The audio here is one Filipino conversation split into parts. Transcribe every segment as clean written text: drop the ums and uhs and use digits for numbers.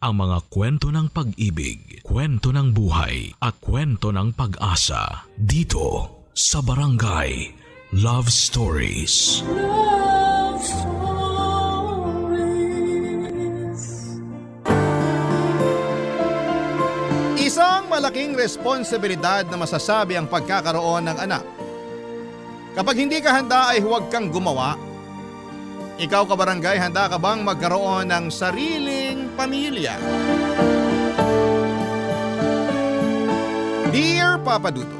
ang mga kwento ng pag-ibig, kwento ng buhay at kwento ng pag-asa dito sa Barangay Love Stories. Love Stories. Isang malaking responsibilidad na masasabi ang pagkakaroon ng anak. Kapag hindi ka handa ay huwag kang gumawa. Ikaw kabarangay, handa ka bang magkaroon ng sariling pamilya? Dear Papa Dudut,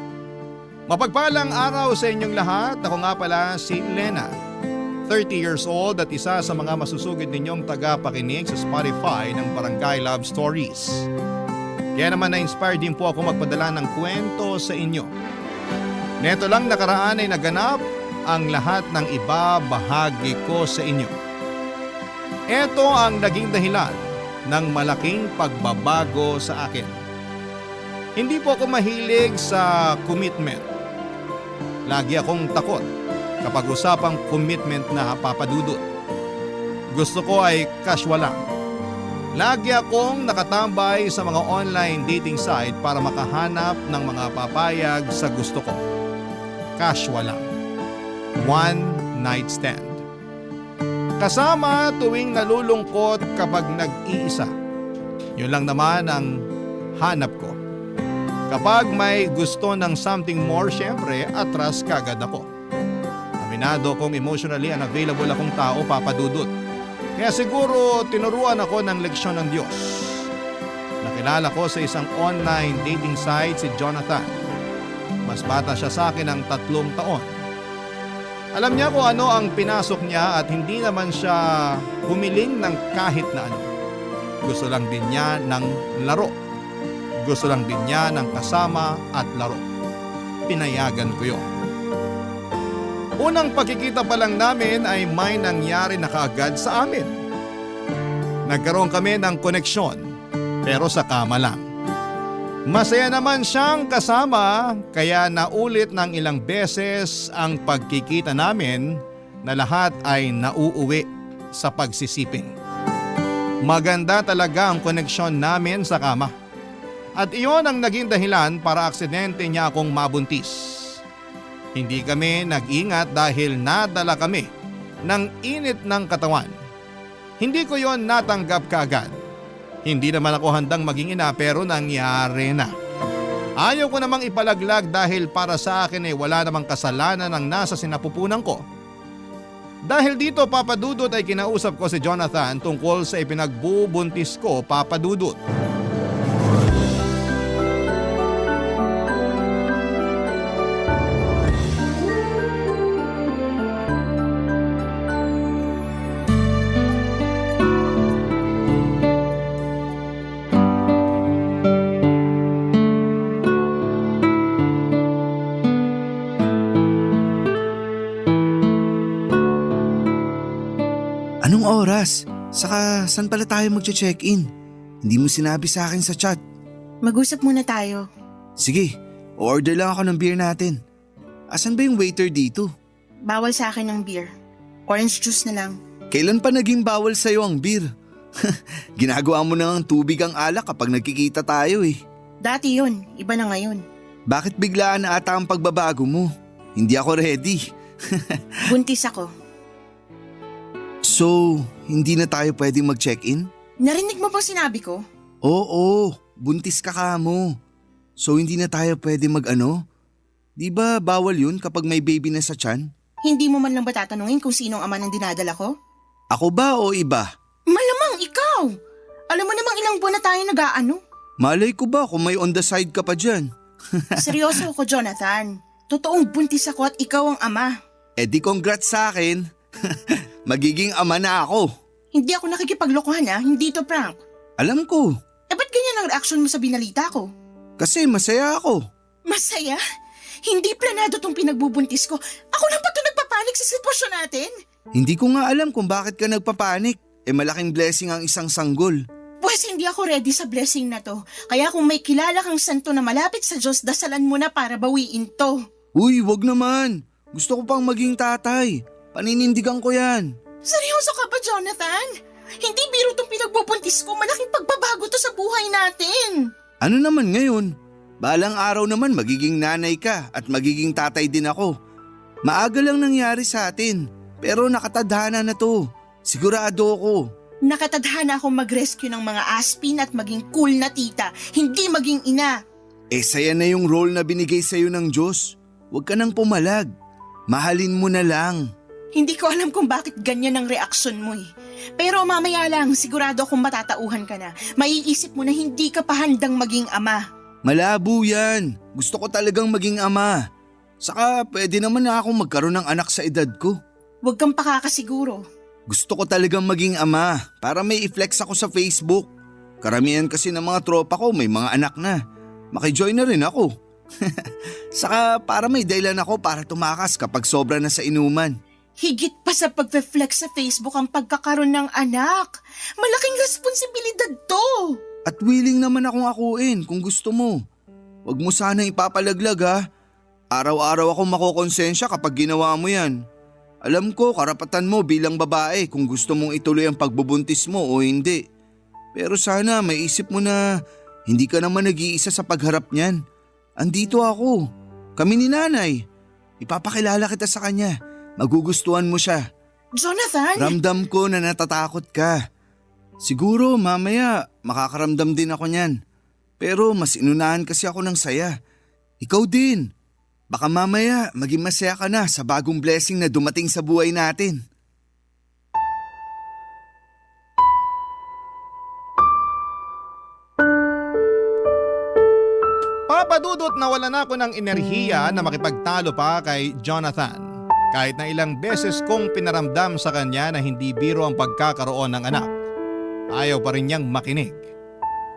mapagpalang araw sa inyong lahat. Ako nga pala si Lena, 30 years old at isa sa mga masusugid ninyong tagapakinig sa Spotify ng Barangay Love Stories. Kaya naman na-inspired din po ako magpadala ng kwento sa inyo. Neto lang nakaraan ay naganap ang lahat ng ibabahagi ko sa inyo. Ito ang naging dahilan ng malaking pagbabago sa akin. Hindi po ako mahilig sa commitment. Lagi akong takot kapag usapang commitment na papadudot. Gusto ko ay casual lang. Lagi akong nakatambay sa mga online dating site para makahanap ng mga papayag sa gusto ko. Casual lang. One night stand. Kasama tuwing nalulungkot kapag nag-iisa. Yun lang naman ang hanap ko. Kapag may gusto ng something more, syempre atras kagad ako. Aminado kong emotionally unavailable akong tao, papadudot. Kaya siguro tinuruan ako ng leksyon ng Diyos. Nakilala ko sa isang online dating site si Jonathan. Mas bata siya sa akin ng 3 taon. Alam niya kung ano ang pinasok niya at hindi naman siya humiling ng kahit na ano. Gusto lang din niya ng laro. Gusto lang din niya ng kasama at laro. Pinayagan ko yun. Unang pagkikita pa lang namin ay may nangyari na kaagad sa amin. Nagkaroon kami ng koneksyon pero sa kama lang. Masaya naman siyang kasama kaya naulit ng ilang beses ang pagkikita namin na lahat ay nauuwi sa pagsisiping. Maganda talaga ang koneksyon namin sa kama. At iyon ang naging dahilan para aksidente niya akong mabuntis. Hindi kami nag-ingat dahil nadala kami ng init ng katawan. Hindi ko yon natanggap kaagad. Hindi naman ako handang maging ina pero nangyari na. Ayaw ko namang ipalaglag dahil para sa akin ay wala namang kasalanan ang nasa sinapupunan ko. Dahil dito papadudot ay kinausap ko si Jonathan tungkol sa ipinagbubuntis ko, papadudot. Anong oras? Saka saan pala tayo magche-check-in? Hindi mo sinabi sa akin sa chat. Mag-usap muna tayo. Sige, order lang ako ng beer natin. Asan ba yung waiter dito? Bawal sa akin ng beer. Orange juice na lang. Kailan pa naging bawal sa'yo ang beer? Ginagawa mo na ng tubig ang alak kapag nagkikita tayo eh. Dati yun, iba na ngayon. Bakit biglaan na ata ang pagbabago mo? Hindi ako ready. Buntis ako. So, hindi na tayo pwedeng mag-check-in? Narinig mo ba sinabi ko? Oo, buntis ka mo. So hindi na tayo pwede mag-ano? Di ba bawal yun kapag may baby na sa tiyan? Hindi mo man lang ba tatanungin kung sinong ama ng dinadala ko? Ako ba o iba? Malamang ikaw! Alam mo namang ilang buwan na tayo nag-aano. Malay ko ba kung may on the side ka pa dyan? Seryoso ako, Jonathan. Totoong buntis ako at ikaw ang ama. Eh di congrats sa akin. Magiging ama na ako. Hindi ako nakikipaglokohan hindi to prank. Alam ko. Ba't ganyan ang reaksyon mo sa binalita ko? Kasi masaya ako. Masaya? Hindi planado tong pinagbubuntis ko. Ako lang ba ito nagpapanik sa sitwasyon natin? Hindi ko nga alam kung bakit ka nagpapanik. Malaking blessing ang isang sanggol. Pues hindi ako ready sa blessing na to. Kaya kung may kilala kang santo na malapit sa Diyos, dasalan mo na para bawiin to. Uy, wag naman. Gusto ko pang maging tatay. Paninindigan ko yan. Seryoso ka ba, Jonathan? Hindi biro tong pinagbubuntis ko. Malaking pagbabago buhay natin. Ano naman ngayon? Balang araw naman magiging nanay ka at magiging tatay din ako. Maaga lang nangyari sa atin, pero nakatadhana na to. Sigurado ako. Nakatadhana akong mag-rescue ng mga aspin at maging cool na tita, hindi maging ina. Saya na yung role na binigay sa'yo ng Diyos. Huwag ka nang pumalag. Mahalin mo na lang. Hindi ko alam kung bakit ganyan ang reaksyon mo eh. Pero mamaya lang, sigurado akong matatauhan ka na. Maiisip mo na hindi ka pa handang maging ama. Malabo yan. Gusto ko talagang maging ama. Saka pwede naman na akong magkaroon ng anak sa edad ko. Huwag kang pakakasiguro. Gusto ko talagang maging ama para may i-flex ako sa Facebook. Karamihan kasi ng mga tropa ko may mga anak na. Makijoin na rin ako. Saka para may dahilan ako para tumakas kapag sobra na sa inuman. Higit pa sa pagpe-flex sa Facebook ang pagkakaroon ng anak. Malaking responsibilidad to. At willing naman akong akuin kung gusto mo. Huwag mo sanang ipapalaglag ha. Araw-araw ako makokonsensya kapag ginawa mo yan. Alam ko karapatan mo bilang babae kung gusto mong ituloy ang pagbubuntis mo o hindi. Pero sana may isip mo na hindi ka naman nag-iisa sa pagharap niyan. Andito ako. Kami ni nanay. Ipapakilala kita sa kanya. Magugustuhan mo siya. Jonathan! Ramdam ko na natatakot ka. Siguro mamaya makakaramdam din ako niyan. Pero mas inunahan kasi ako ng saya. Ikaw din. Baka mamaya maging masaya ka na sa bagong blessing na dumating sa buhay natin. Papadudot na wala na ako ng enerhiya na makipagtalo pa kay Jonathan. Kahit na ilang beses kong pinaramdam sa kanya na hindi biro ang pagkakaroon ng anak. Ayaw pa rin niyang makinig.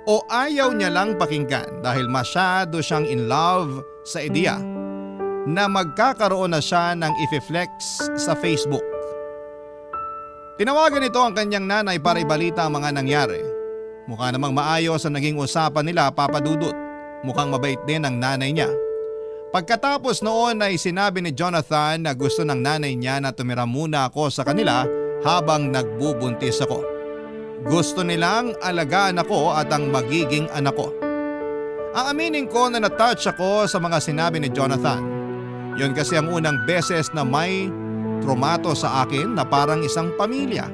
O ayaw niya lang pakinggan dahil masyado siyang in love sa ideya na magkakaroon na siya ng i-flex sa Facebook. Tinawagan ito ang kanyang nanay para ibalita ang mga nangyari. Mukha namang maayos ang naging usapan nila, Papadudot. Mukhang mabait din ang nanay niya. Pagkatapos noon ay sinabi ni Jonathan na gusto ng nanay niya na tumira muna ako sa kanila habang nagbubuntis ako. Gusto nilang alagaan ako at ang magiging anak ko. Aaminin ko na na-touch ako sa mga sinabi ni Jonathan. Yun kasi ang unang beses na may trumato sa akin na parang isang pamilya.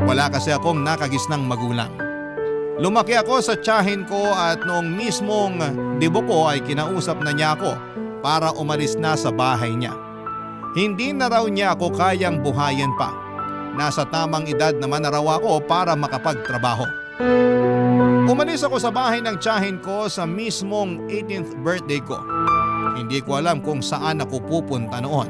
Wala kasi akong nakagisnang magulang. Lumaki ako sa tiyahin ko at noong mismong dibo ko ay kinausap na niya ako para umalis na sa bahay niya. Hindi na raw niya ako kayang buhayin pa. Nasa tamang edad naman na raw ako para makapagtrabaho. Umalis ako sa bahay ng tiyahin ko sa mismong 18th birthday ko. Hindi ko alam kung saan ako pupunta noon.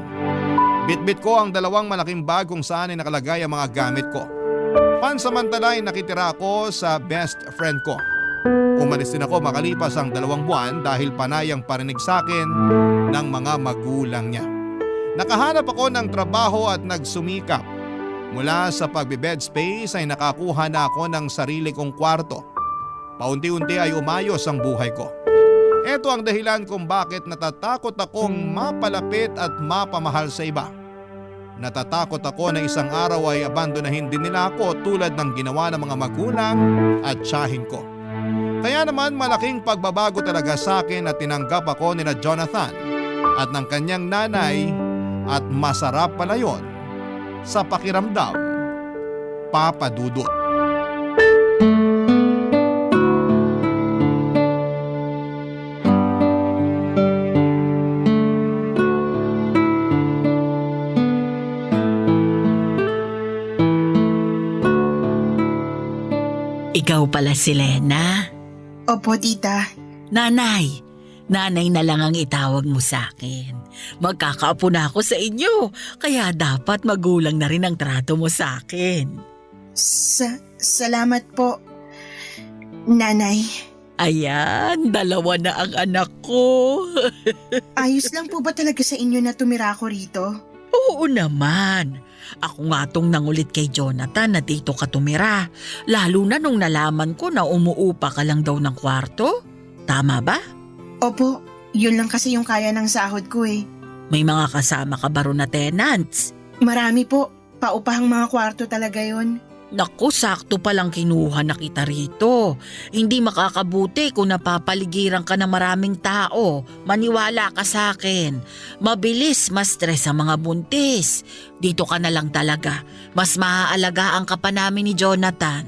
Bitbit ko ang 2 malaking bag kung saan ay nakalagay ang mga gamit ko. Pansamantala ay nakitira ako sa best friend ko. Umalis din ako makalipas ang 2 buwan dahil panayang parinig sa akin ng mga magulang niya. Nakahanap ako ng trabaho at nagsumikap. Mula sa pagbe-bed space ay nakakuha na ako ng sarili kong kwarto. Paunti-unti ay umayos ang buhay ko. Ito ang dahilan kung bakit natatakot akong mapalapit at mapamahal sa iba. Natatakot ako na isang araw ay abandonahin din nila ako tulad ng ginawa ng mga magulang at tiyahin ko. Kaya naman malaking pagbabago talaga sa akin at tinanggap ako nila Jonathan at ng kanyang nanay at masarap pala yon sa pakiramdam, Papadudot. Ikaw pala si Lena. Opo, tita. Nanay na lang ang itawag mo sa akin. Magkakaapo na ako sa inyo, kaya dapat magulang na rin ang trato mo sa akin. Salamat po, nanay. Ayan, 2 na ang anak ko. Ayos lang po ba talaga sa inyo na tumira ako rito? Oo naman. Ako nga tong nangulit kay Jonathan na dito ka tumira. Lalo na nung nalaman ko na umuupa ka lang daw ng kwarto. Tama ba? Opo, yun lang kasi yung kaya ng sahod ko eh. May mga kasama ka ba ron na tenants? Marami po, paupahang mga kwarto talaga yun. Naku, sakto palang kinuha na kita rito. Hindi makakabuti kung napapaligiran ka ng maraming tao. Maniwala ka sa akin. Mabilis ma-stress ang mga buntis. Dito ka na lang talaga. Mas maaalagaan ka pa namin ni Jonathan.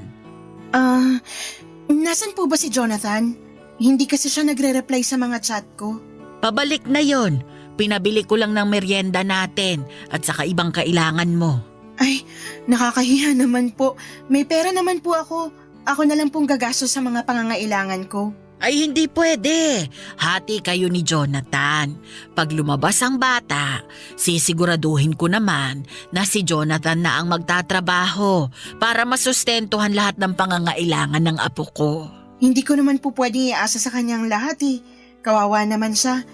Nasan po ba si Jonathan? Hindi kasi siya nagre-reply sa mga chat ko. Pabalik na yon. Pinabili ko lang ng merienda natin at saka ibang kailangan mo. Ay, nakakahiya naman po. May pera naman po ako. Ako na lang pong gagastos sa mga pangangailangan ko. Ay hindi pwede. Hati kayo ni Jonathan. Pag lumabas ang bata, sisiguraduhin ko naman na si Jonathan na ang magtatrabaho para masustentuhan lahat ng pangangailangan ng apo ko. Hindi ko naman po pwedeng iasa sa kanyang lahat eh. Kawawa naman siya.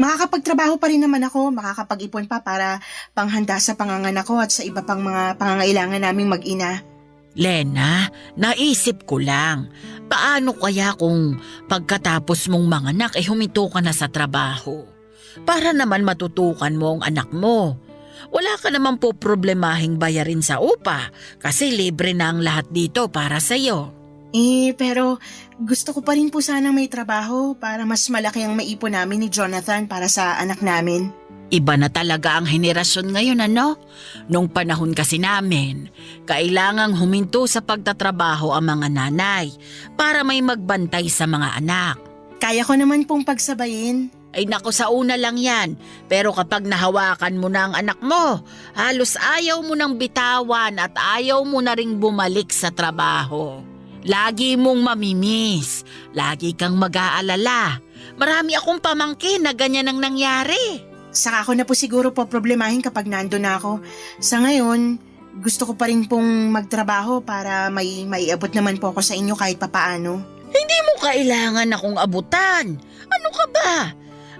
Makakapagtrabaho pa rin naman ako, makakapag-ipon pa para panghanda sa panganganak ko at sa iba pang mga pangangailangan naming mag-ina. Lena, naisip ko lang. Paano kaya kung pagkatapos mong manganak huminto ka na sa trabaho? Para naman matutukan mo ang anak mo. Wala ka naman po problemahing bayarin sa upa kasi libre na ang lahat dito para sa'yo. Pero gusto ko pa rin po sanang may trabaho para mas malaki ang maipon namin ni Jonathan para sa anak namin. Iba na talaga ang henerasyon ngayon, ano? Nung panahon kasi namin, kailangang huminto sa pagtatrabaho ang mga nanay para may magbantay sa mga anak. Kaya ko naman pong pagsabayin. Ay naku, sa una lang yan. Pero kapag nahawakan mo na ang anak mo, halos ayaw mo nang bitawan at ayaw mo na ring bumalik sa trabaho. Lagi mong mamimiss. Lagi kang mag-aalala. Marami akong pamangkin na ganyan ang nangyari. Saka ako na po siguro po problemahin kapag nandun na ako. Sa ngayon, gusto ko pa rin pong magtrabaho para may maiabot naman po ako sa inyo kahit papaano. Hindi mo kailangan akong abutan. Ano ka ba?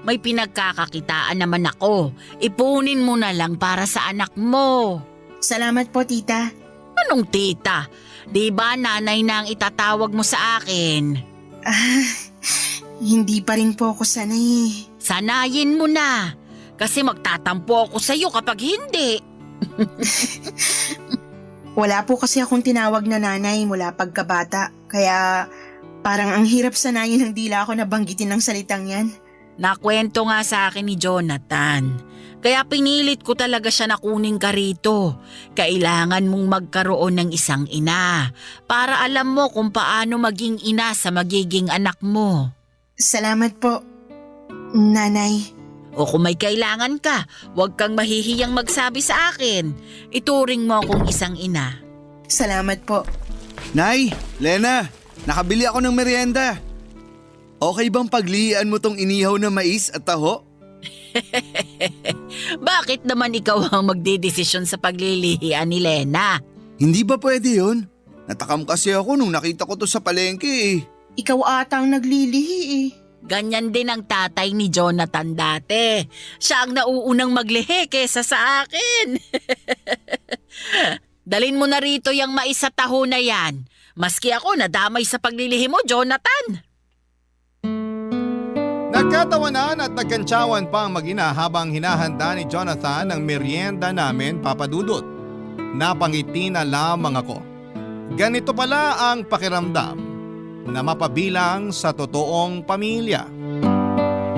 May pinagkakakitaan naman ako. Ipunin mo na lang para sa anak mo. Salamat po, tita. Anong tita? Di ba nanay na ang itatawag mo sa akin? Hindi pa rin po ako sanay. Sanayin mo na. Kasi magtatampo ako sa'yo kapag hindi. Wala po kasi akong tinawag na nanay mula pagkabata. Kaya parang ang hirap sanayin ng dila ako na banggitin ng salitang yan. Nakwento nga sa akin ni Jonathan. Kaya pinilit ko talaga siya na kunin ka rito. Kailangan mong magkaroon ng isang ina para alam mo kung paano maging ina sa magiging anak mo. Salamat po, nanay. O kung may kailangan ka, huwag kang mahihiyang magsabi sa akin. Ituring mo akong isang ina. Salamat po. Nay, Lena, nakabili ako ng merienda. Okay bang paglihian mo tong inihaw na mais at taho? Bakit naman ikaw ang magdedesisyon sa paglilihian ni Lena? Hindi ba pwede yun? Natakam kasi ako nung nakita ko to sa palengke eh. Ikaw ata ang naglilihi eh. Ganyan din ang tatay ni Jonathan dati. Siya ang nauunang maglihi kesa sa akin. Dalin mo na rito yung mais sa taho na yan. Maski ako nadamay sa paglilihi mo, Jonathan. Nagkatawanan at nagkantsawan pa ang mag-ina habang hinahanda ni Jonathan ang merienda namin, Papa Dudut. Napangiti na lamang ako. Ganito pala ang pakiramdam na mapabilang sa totoong pamilya.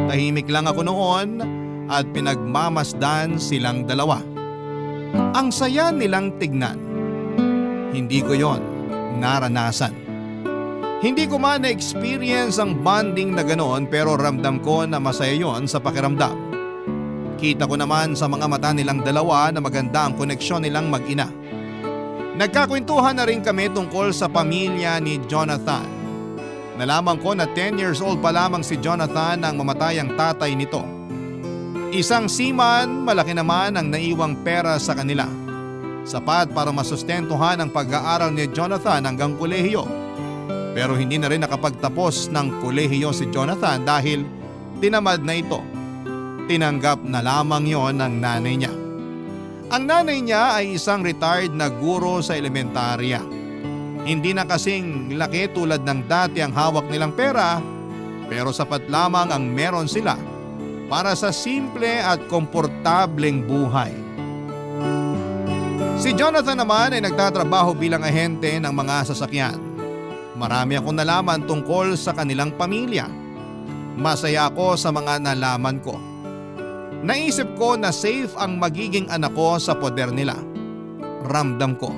Tahimik lang ako noon at pinagmamasdan silang dalawa. Ang saya nilang tignan. Hindi ko yon naranasan. Hindi ko man na-experience ang bonding na ganoon pero ramdam ko na masaya yon sa pakiramdam. Kita ko naman sa mga mata nilang dalawa na maganda ang koneksyon nilang mag-ina. Nagkakwentuhan na rin kami tungkol sa pamilya ni Jonathan. Nalaman ko na 10 years old pa lamang si Jonathan nang mamatay ang tatay nito. Isang seaman, malaki naman ang naiwang pera sa kanila. Sapat para masustentuhan ang pag-aaral ni Jonathan hanggang kolehiyo. Pero hindi na rin nakapagtapos ng kolehiyo si Jonathan dahil tinamad na ito. Tinanggap na lamang yon ng nanay niya. Ang nanay niya ay isang retired na guro sa elementarya. Hindi na kasing laki tulad ng dati ang hawak nilang pera, pero sapat lamang ang meron sila para sa simple at komportableng buhay. Si Jonathan naman ay nagtatrabaho bilang ahente ng mga sasakyan. Marami akong nalaman tungkol sa kanilang pamilya. Masaya ako sa mga nalaman ko. Naisip ko na safe ang magiging anak ko sa poder nila. Ramdam ko.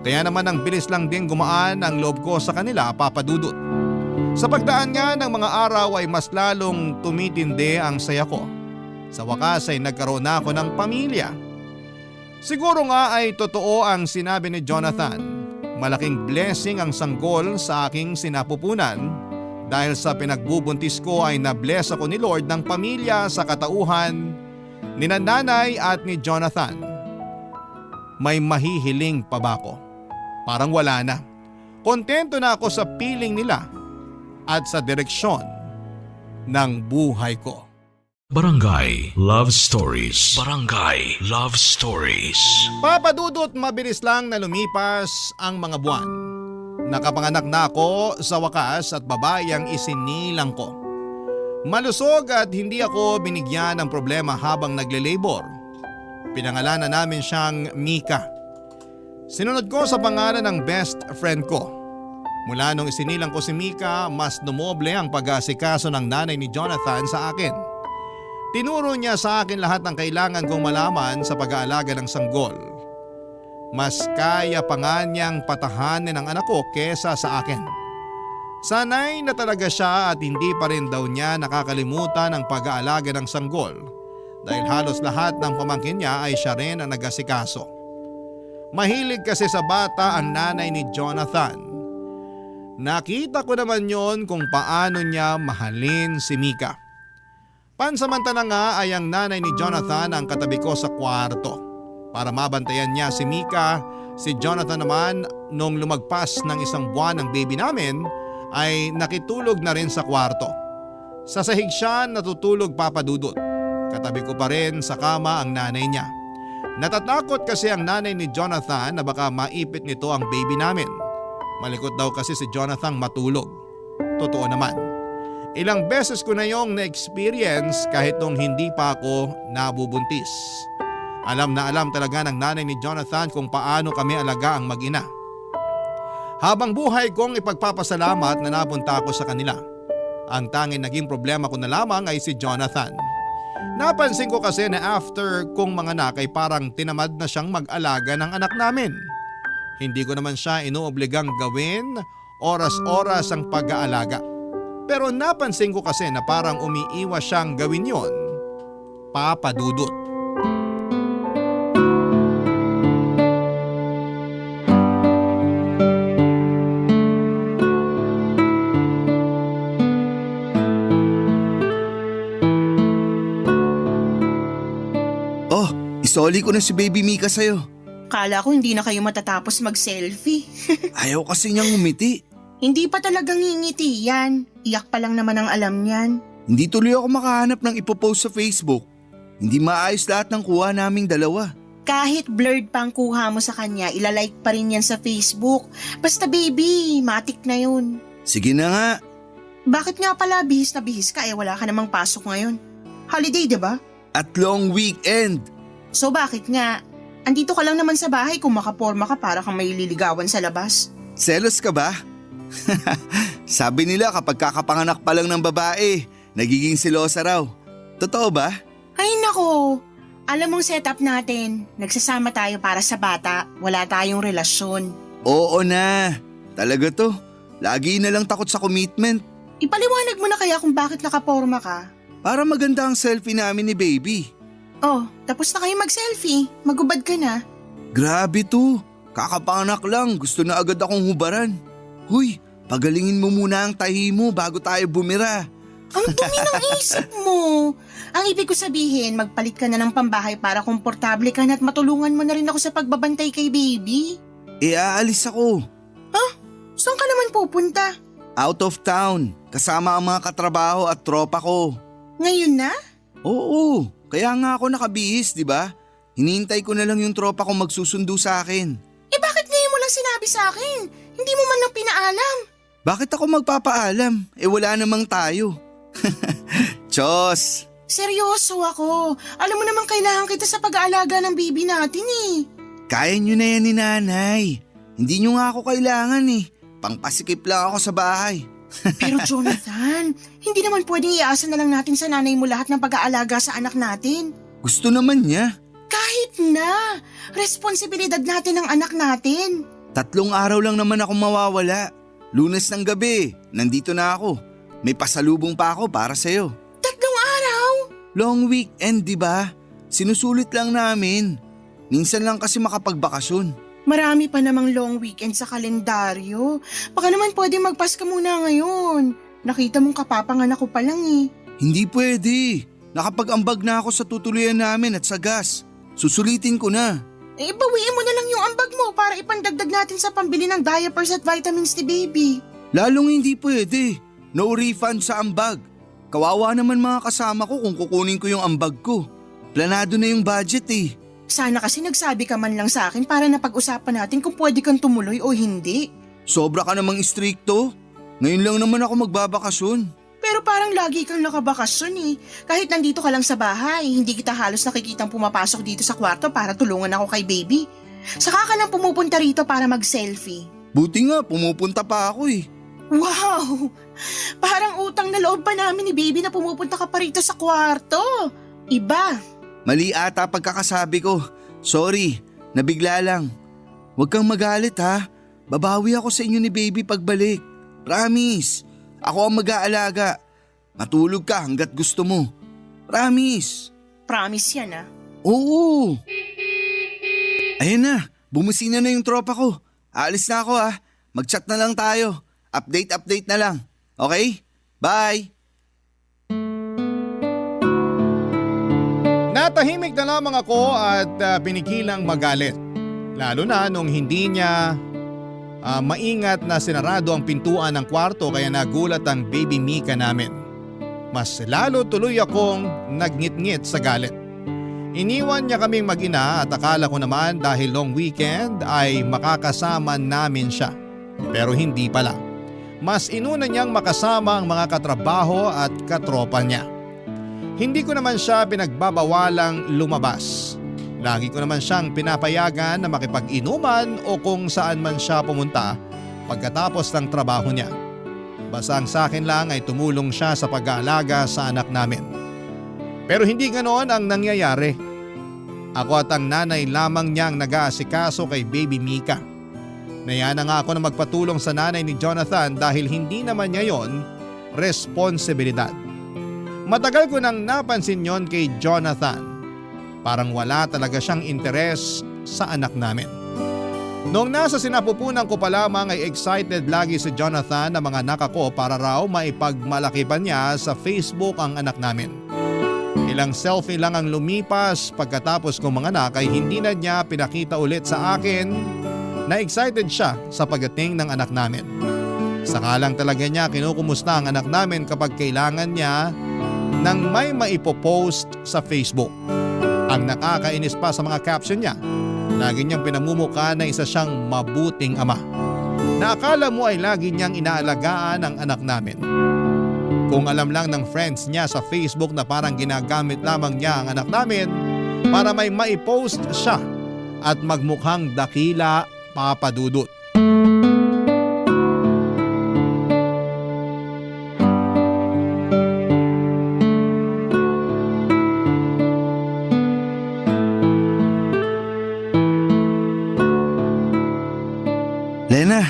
Kaya naman ang bilis lang din gumaan ang loob ko sa kanila, Papa Dudut. Sa pagdaan nga ng mga araw ay mas lalong tumitindi ang saya ko. Sa wakas ay nagkaroon na ako ng pamilya. Siguro nga ay totoo ang sinabi ni Jonathan. Malaking blessing ang sanggol sa aking sinapupunan dahil sa pinagbubuntis ko ay na-bless ako ni Lord ng pamilya sa katauhan ni nanay at ni Jonathan. May mahihiling pa ba ako? Parang wala na. Kontento na ako sa piling nila at sa direksyon ng buhay ko. Barangay Love Stories. Barangay Love Stories. Papa Dudut, mabilis lang na lumipas ang mga buwan. Nakapanganak na ako sa wakas at babae ang isinilang ko. Malusog at hindi ako binigyan ng problema habang nagle-labor. Pinangalanan namin siyang Mika. Sinunod ko sa pangalan ng best friend ko. Mula nung isinilang ko si Mika, mas dumoble ang pag-aasikaso ng nanay ni Jonathan sa akin. Tinuro niya sa akin lahat ng kailangan kong malaman sa pag-aalaga ng sanggol. Mas kaya pa nga niyang patahanin ang anak ko kesa sa akin. Sanay na talaga siya at hindi pa rin daw niya nakakalimutan ang pag-aalaga ng sanggol dahil halos lahat ng pamangkin niya ay siya rin ang nag-asikaso. Mahilig kasi sa bata ang nanay ni Jonathan. Nakita ko naman yon kung paano niya mahalin si Mika. Pansamantala nga ay ang nanay ni Jonathan ang katabi ko sa kwarto. Para mabantayan niya si Mika, si Jonathan naman nung lumagpas ng 1 buwan ng baby namin ay nakitulog na rin sa kwarto. Sa sahig siya natutulog, Papa Dudut. Katabi ko pa rin sa kama ang nanay niya. Natatakot kasi ang nanay ni Jonathan na baka maipit nito ang baby namin. Malikot daw kasi si Jonathan matulog. Totoo naman. Ilang beses ko na yung na-experience kahit nung hindi pa ako nabubuntis. Alam na alam talaga ng nanay ni Jonathan kung paano kami alaga ang mag-ina. Habang buhay kong ipagpapasalamat na napunta ako sa kanila. Ang tanging naging problema ko na lamang ay si Jonathan. Napansin ko kasi na after kong manganak ay parang tinamad na siyang mag-alaga ng anak namin. Hindi ko naman siya inuobligang gawin oras-oras ang pag-aalaga. Pero napansin ko kasi na parang umiiwas siyang gawin yon, Papa Dudut. Oh, isoli ko na si Baby Mika sa'yo. Kala ko hindi na kayo matatapos mag-selfie. Ayaw kasi niyang umiti. Hindi pa talagang ngingiti yan. Iyak pa lang naman ang alam niyan. Hindi tuloy ako makahanap ng ipopost sa Facebook. Hindi maayos lahat ng kuha naming dalawa. Kahit blurred pa ang kuha mo sa kanya, ilalike pa rin yan sa Facebook. Basta baby, matik na yun. Sige na nga. Bakit nga pala bihis na bihis ka wala ka namang pasok ngayon? Holiday, diba? At long weekend. So bakit nga? Andito ka lang naman sa bahay kung makaporma ka para kang may liligawan sa labas. Selos ka ba? Sabi nila kapag kakapanganak pa lang ng babae, nagiging silosa raw. Totoo ba? Ay nako, alam mong setup natin. Nagsasama tayo para sa bata, wala tayong relasyon. Oo na. Talaga to. Lagi na lang takot sa commitment. Ipaliwanag mo na kaya kung bakit nakaporma ka. Para maganda ang selfie namin ni baby. Oh, tapos na kayo mag-selfie. Magubad ka na. Grabe to. Kakapanganak lang, gusto na agad akong hubaran. Huy, pagalingin mo muna ang tahi mo bago tayo bumira. Ang dumi ng isip mo. Ang ibig ko sabihin, magpalit ka na ng pambahay para komportable ka na at matulungan mo na rin ako sa pagbabantay kay baby. Aalis ako. Saan ka naman pupunta? Out of town, kasama ang mga katrabaho at tropa ko. Ngayon na? Oo, kaya nga ako nakabihis, di ba? Hinihintay ko na lang yung tropa ko magsusundo sa akin. Bakit ngayon mo lang sinabi sa akin? Hindi mo man lang pinaalam. Bakit ako magpapaalam? Wala namang tayo. Diyos! Seryoso ako. Alam mo naman kailangan kita sa pag-aalaga ng baby natin eh. Kaya nyo na yan ni nanay. Hindi nyo nga ako kailangan eh. Pangpasikip lang ako sa bahay. Pero Jonathan, hindi naman pwedeng iasa na lang natin sa nanay mo lahat ng pag-aalaga sa anak natin. Gusto naman niya. Kahit na, responsibilidad natin ang anak natin. 3 araw lang naman ako mawawala. Lunes ng gabi, nandito na ako. May pasalubong pa ako para sa'yo. 3 araw? Long weekend, di ba? Sinusulit lang namin. Minsan lang kasi makapagbakasyon. Marami pa namang long weekend sa kalendaryo. Baka naman pwede magpaska muna ngayon. Nakita mong kapapanganak ko pa lang eh. Hindi pwede. Nakapag-ambag na ako sa tutuluyan namin at sa gas. Susulitin ko na. Eh, bawiin mo na lang yung ambag mo para ipandagdag natin sa pambili ng diapers at vitamins ni baby. Lalong hindi pwede. No refund sa ambag. Kawawa naman mga kasama ko kung kukunin ko yung ambag ko. Planado na yung budget eh. Sana kasi nagsabi ka man lang sa akin para napag-usapan natin kung pwede kang tumuloy o hindi. Sobra ka namang istrikto. Ngayon lang naman ako magbabakasyon. Pero parang lagi kang nakabakasyon eh. Kahit nandito ka lang sa bahay, hindi kita halos nakikitang pumapasok dito sa kwarto para tulungan ako kay baby. Saka ka lang pumupunta rito para mag-selfie. Buti nga, pumupunta pa ako eh. Wow! Parang utang na loob pa namin ni baby na pumupunta ka pa rito sa kwarto. Iba. Mali ata pagkakasabi ko. Sorry, nabigla lang. Huwag kang magalit ha. Babawi ako sa inyo ni baby pagbalik. Promise. Ako ang mag-aalaga. Matulog ka hanggat gusto mo. Promise. Promise yan ah. Oo. Ayun na, bumusina na yung tropa ko. Aalis na ako ha. Mag-chat na lang tayo. Update na lang. Okay? Bye. Natahimik na lamang ako at pinigilang magalit. Lalo na nung hindi niya maingat na sinarado ang pintuan ng kwarto kaya nagulat ang baby Mika namin. Mas lalo tuloy akong nagngit-ngit sa galit. Iniwan niya kaming mag-ina at akala ko naman dahil long weekend ay makakasama namin siya. Pero hindi pala. Mas inuna niyang makasama ang mga katrabaho at katropa niya. Hindi ko naman siya pinagbabawalang lumabas. Lagi ko naman siyang pinapayagan na makipag-inuman o kung saan man siya pumunta pagkatapos ng trabaho niya. Basta ang sa akin lang ay tumulong siya sa pag-aalaga sa anak namin. Pero hindi ganoon ang nangyayari. Ako at ang nanay lamang niyang nag-aasikaso kay baby Mika. Naya na nga ako na magpatulong sa nanay ni Jonathan dahil hindi naman niya yon responsibilidad. Matagal ko nang napansin yon kay Jonathan. Parang wala talaga siyang interes sa anak namin. Noong nasa sinapupunan ko pa lamang ay excited lagi si Jonathan na mga anak ako para raw maipagmalaki pa niya sa Facebook ang anak namin. Ilang selfie lang ang lumipas pagkatapos kong mga anak ay hindi na niya pinakita ulit sa akin na excited siya sa pagdating ng anak namin. Saka lang talaga niya kinukumusta ang anak namin kapag kailangan niya nang may maipopost sa Facebook. Ang nakakainis pa sa mga caption niya, lagi niyang pinamumukha na isa siyang mabuting ama. Na akala mo ay lagi niyang inaalagaan ang anak namin. Kung alam lang ng friends niya sa Facebook na parang ginagamit lamang niya ang anak namin para may maipost siya at magmukhang dakila papadudot. Lena,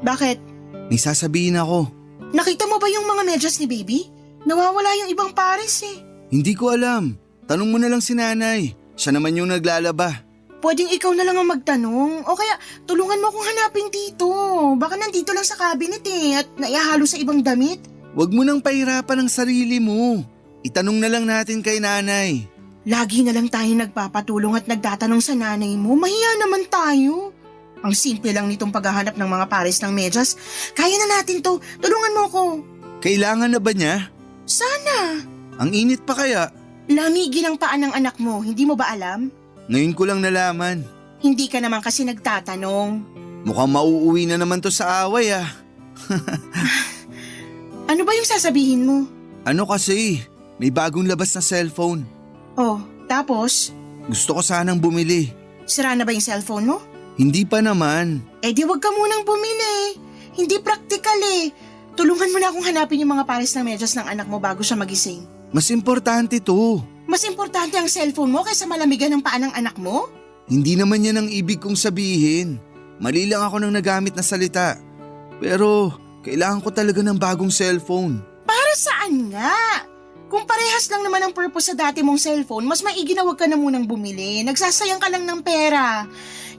Bakit? may sasabihin ako. Nakita mo ba yung mga medyas ni baby? Nawawala yung ibang pares eh. Hindi ko alam. Tanong mo na lang si nanay. Siya naman yung naglalaba. Pwedeng ikaw na lang ang magtanong o kaya tulungan mo akong hanapin dito. Baka nandito lang sa cabinet eh at naihalo sa ibang damit. Huwag mo nang pahirapan ang sarili mo. Itanong na lang natin kay nanay. Lagi na lang tayo nagpapatulong at nagtatanong sa nanay mo. Mahiya naman tayo. Ang simple lang nitong paghahanap ng mga pares ng medyas. Kaya na natin to. Tulungan mo ako. Kailangan na ba niya? Sana. Ang init pa kaya? Lamigin ang paan ng anak mo. Hindi mo ba alam? Ngayon ko lang nalaman. Hindi ka naman kasi nagtatanong. Mukhang mauuwi na naman to sa away ah. Ano ba yung sasabihin mo? Ano kasi? May bagong labas na cellphone. Oh, tapos? Gusto ko sanang bumili. Sira na ba yung cellphone mo? Hindi pa naman. Eh di wag ka munang bumili. Hindi practical eh. Tulungan mo na akong hanapin yung mga pares ng medyas ng anak mo bago siya magising. Mas importante to. Mas importante ang cellphone mo kaysa malamigan ng paa ng anak mo? Hindi naman yan ang ibig kong sabihin. Mali lang ako ng nagamit na salita. Pero kailangan ko talaga ng bagong cellphone. Para saan nga? Kung parehas lang naman ang purpose sa dati mong cellphone, mas maigi na wag ka na munang bumili. Nagsasayang ka lang ng pera.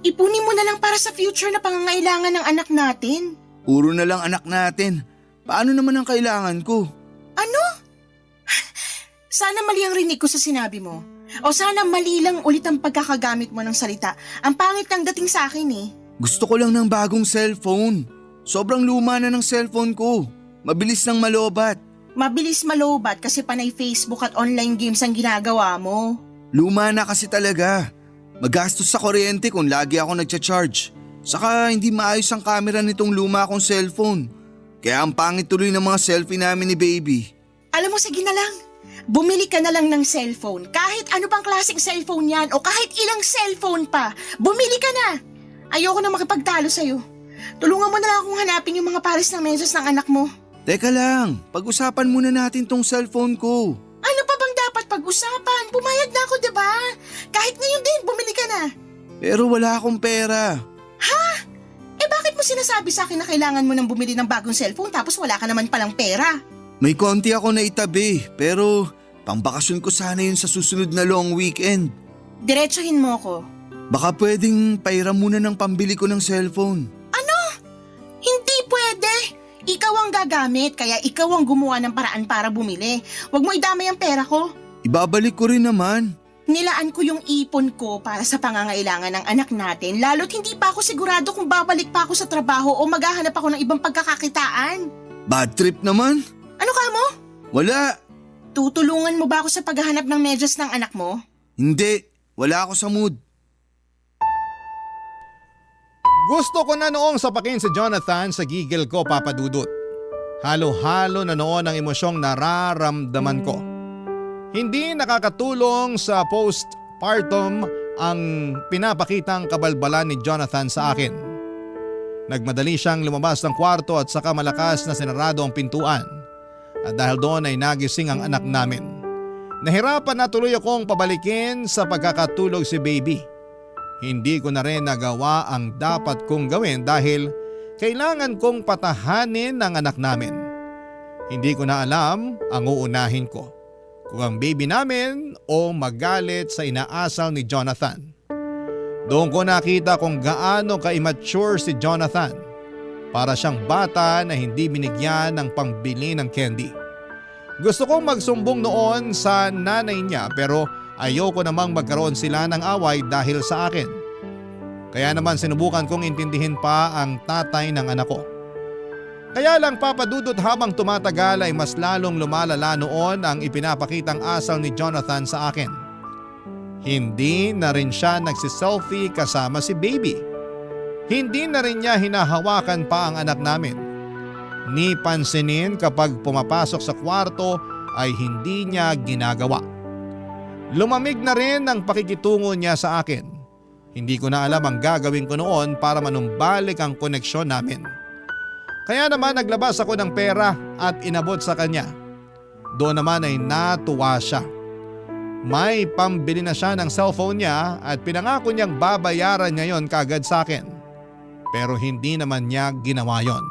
Ipunin mo na lang para sa future na pangangailangan ng anak natin. Puro na lang anak natin. Paano naman ang kailangan ko? Ano? Sana mali ang rinig ko sa sinabi mo. O sana mali lang ulit ang pagkakagamit mo ng salita. Ang pangit ng dating sa akin eh. Gusto ko lang ng bagong cellphone. Sobrang luma na ng cellphone ko. Mabilis nang malobat. Mabilis malobat kasi panay Facebook at online games ang ginagawa mo. Luma na kasi talaga. Magastos sa kuryente kung lagi ako nagcha-charge. Saka hindi maayos ang camera nitong luma kong cellphone. Kaya ang pangit tuloy ng mga selfie namin ni baby. Alam mo, sige na lang. Bumili ka na lang ng cellphone. Kahit ano pang klaseng cellphone yan o kahit ilang cellphone pa. Bumili ka na. Ayoko na makipagtalo sa'yo. Tulungan mo na lang akong hanapin yung mga pares ng medyas ng anak mo. Teka lang, pag-usapan muna natin tong cellphone ko. Ano pa bang dapat pag-usapan? Pumayag na ako, diba? Kahit ngayon din, bumili ka na. Pero wala akong pera. Eh bakit mo sinasabi sa akin na kailangan mo nang bumili ng bagong cellphone tapos wala ka naman palang pera? May konti ako na itabi, pero pangbakasyon ko sana yun sa susunod na long weekend. Diretsuhin mo ko. Baka pwedeng pairam muna ng pambili ko ng cellphone. Hindi pwede. Ikaw ang gagamit, kaya ikaw ang gumawa ng paraan para bumili. Huwag mo idamay ang pera ko. Ibabalik ko rin naman. Nilaan ko yung ipon ko para sa pangangailangan ng anak natin, lalo't hindi pa ako sigurado kung babalik pa ako sa trabaho o maghahanap ako ng ibang pagkakakitaan. Bad trip naman. Ano ka mo? Wala. Tutulungan mo ba ako sa paghahanap ng medyas ng anak mo? Hindi. Wala ako sa mood. Gusto ko na noong sapakin si Jonathan sa gigil ko, Papa Dudut. Halo-halo na noon ang emosyong nararamdaman ko. Hindi nakakatulong sa postpartum ang pinapakitang kabalbalan ni Jonathan sa akin. Nagmadali siyang lumabas ng kwarto at saka malakas na sinarado ang pintuan. At dahil doon ay nagising ang anak namin. Nahirapan na tuloy akong pabalikin sa pagkakatulog si baby. Hindi ko na rin nagawa ang dapat kong gawin dahil kailangan kong patahanin ang anak namin. Hindi ko na alam ang uunahin ko. Kung ang baby namin o magalit sa inaasal ni Jonathan. Doon ko nakita kung gaano ka-immature si Jonathan. Para siyang bata na hindi binigyan ng pangbili ng candy. Gusto kong magsumbong noon sa nanay niya pero ayoko namang magkaroon sila ng away dahil sa akin. Kaya naman sinubukan kong intindihin pa ang tatay ng anak ko. Kaya lang Papa Dudut, habang tumatagal ay mas lalong lumalala noon ang ipinapakitang asal ni Jonathan sa akin. Hindi na rin siya nagsiselfie kasama si baby. Hindi na rin niya hinahawakan pa ang anak namin. Ni pansinin kapag pumapasok sa kwarto ay hindi niya ginagawa. Lumamig na rin ang pakikitungo niya sa akin. Hindi ko na alam ang gagawin ko noon para manumbalik ang koneksyon namin. Kaya naman naglabas ako ng pera at inabot sa kanya. Doon naman ay natuwa siya. May pambili na siya ng cellphone niya at pinangako niyang babayaran niya yon kaagad sa akin. Pero hindi naman niya ginawa yon.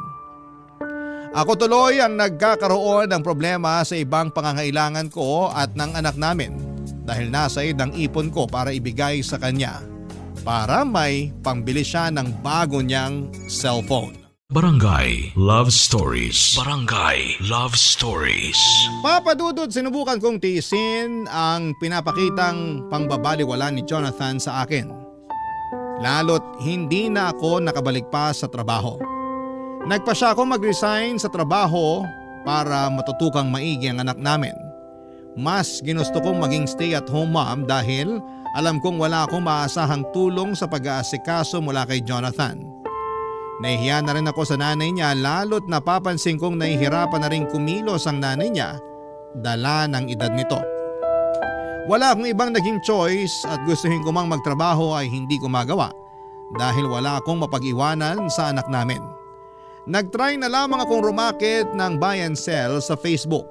Ako tuloy ang nagkakaroon ng problema sa ibang pangangailangan ko at ng anak namin dahil nasa ang ipon ko para ibigay sa kanya para may pangbili siya ng bago niyang cellphone. Barangay Love Stories. Barangay Love Stories. Papa Dudut, sinubukan kong tiisin ang pinapakitang pangbabaliwala ni Jonathan sa akin. Lalo't hindi na ako nakabalik pa sa trabaho. Nagpa siya akong mag-resign sa trabaho para matutukang maigi ang anak namin. Mas ginusto kong maging stay-at-home mom dahil alam kong wala akong maasahang tulong sa pag-aasikaso mula kay Jonathan. Nahihiya na rin ako sa nanay niya lalo't napapansin kong nahihirapan na rin kumilos ang nanay niya dala ng edad nito. Wala akong ibang naging choice at gustuhin ko mang magtrabaho ay hindi ko magawa dahil wala akong mapag-iwanan sa anak namin. Nagtry na lamang akong rumakit ng buy and sell sa Facebook.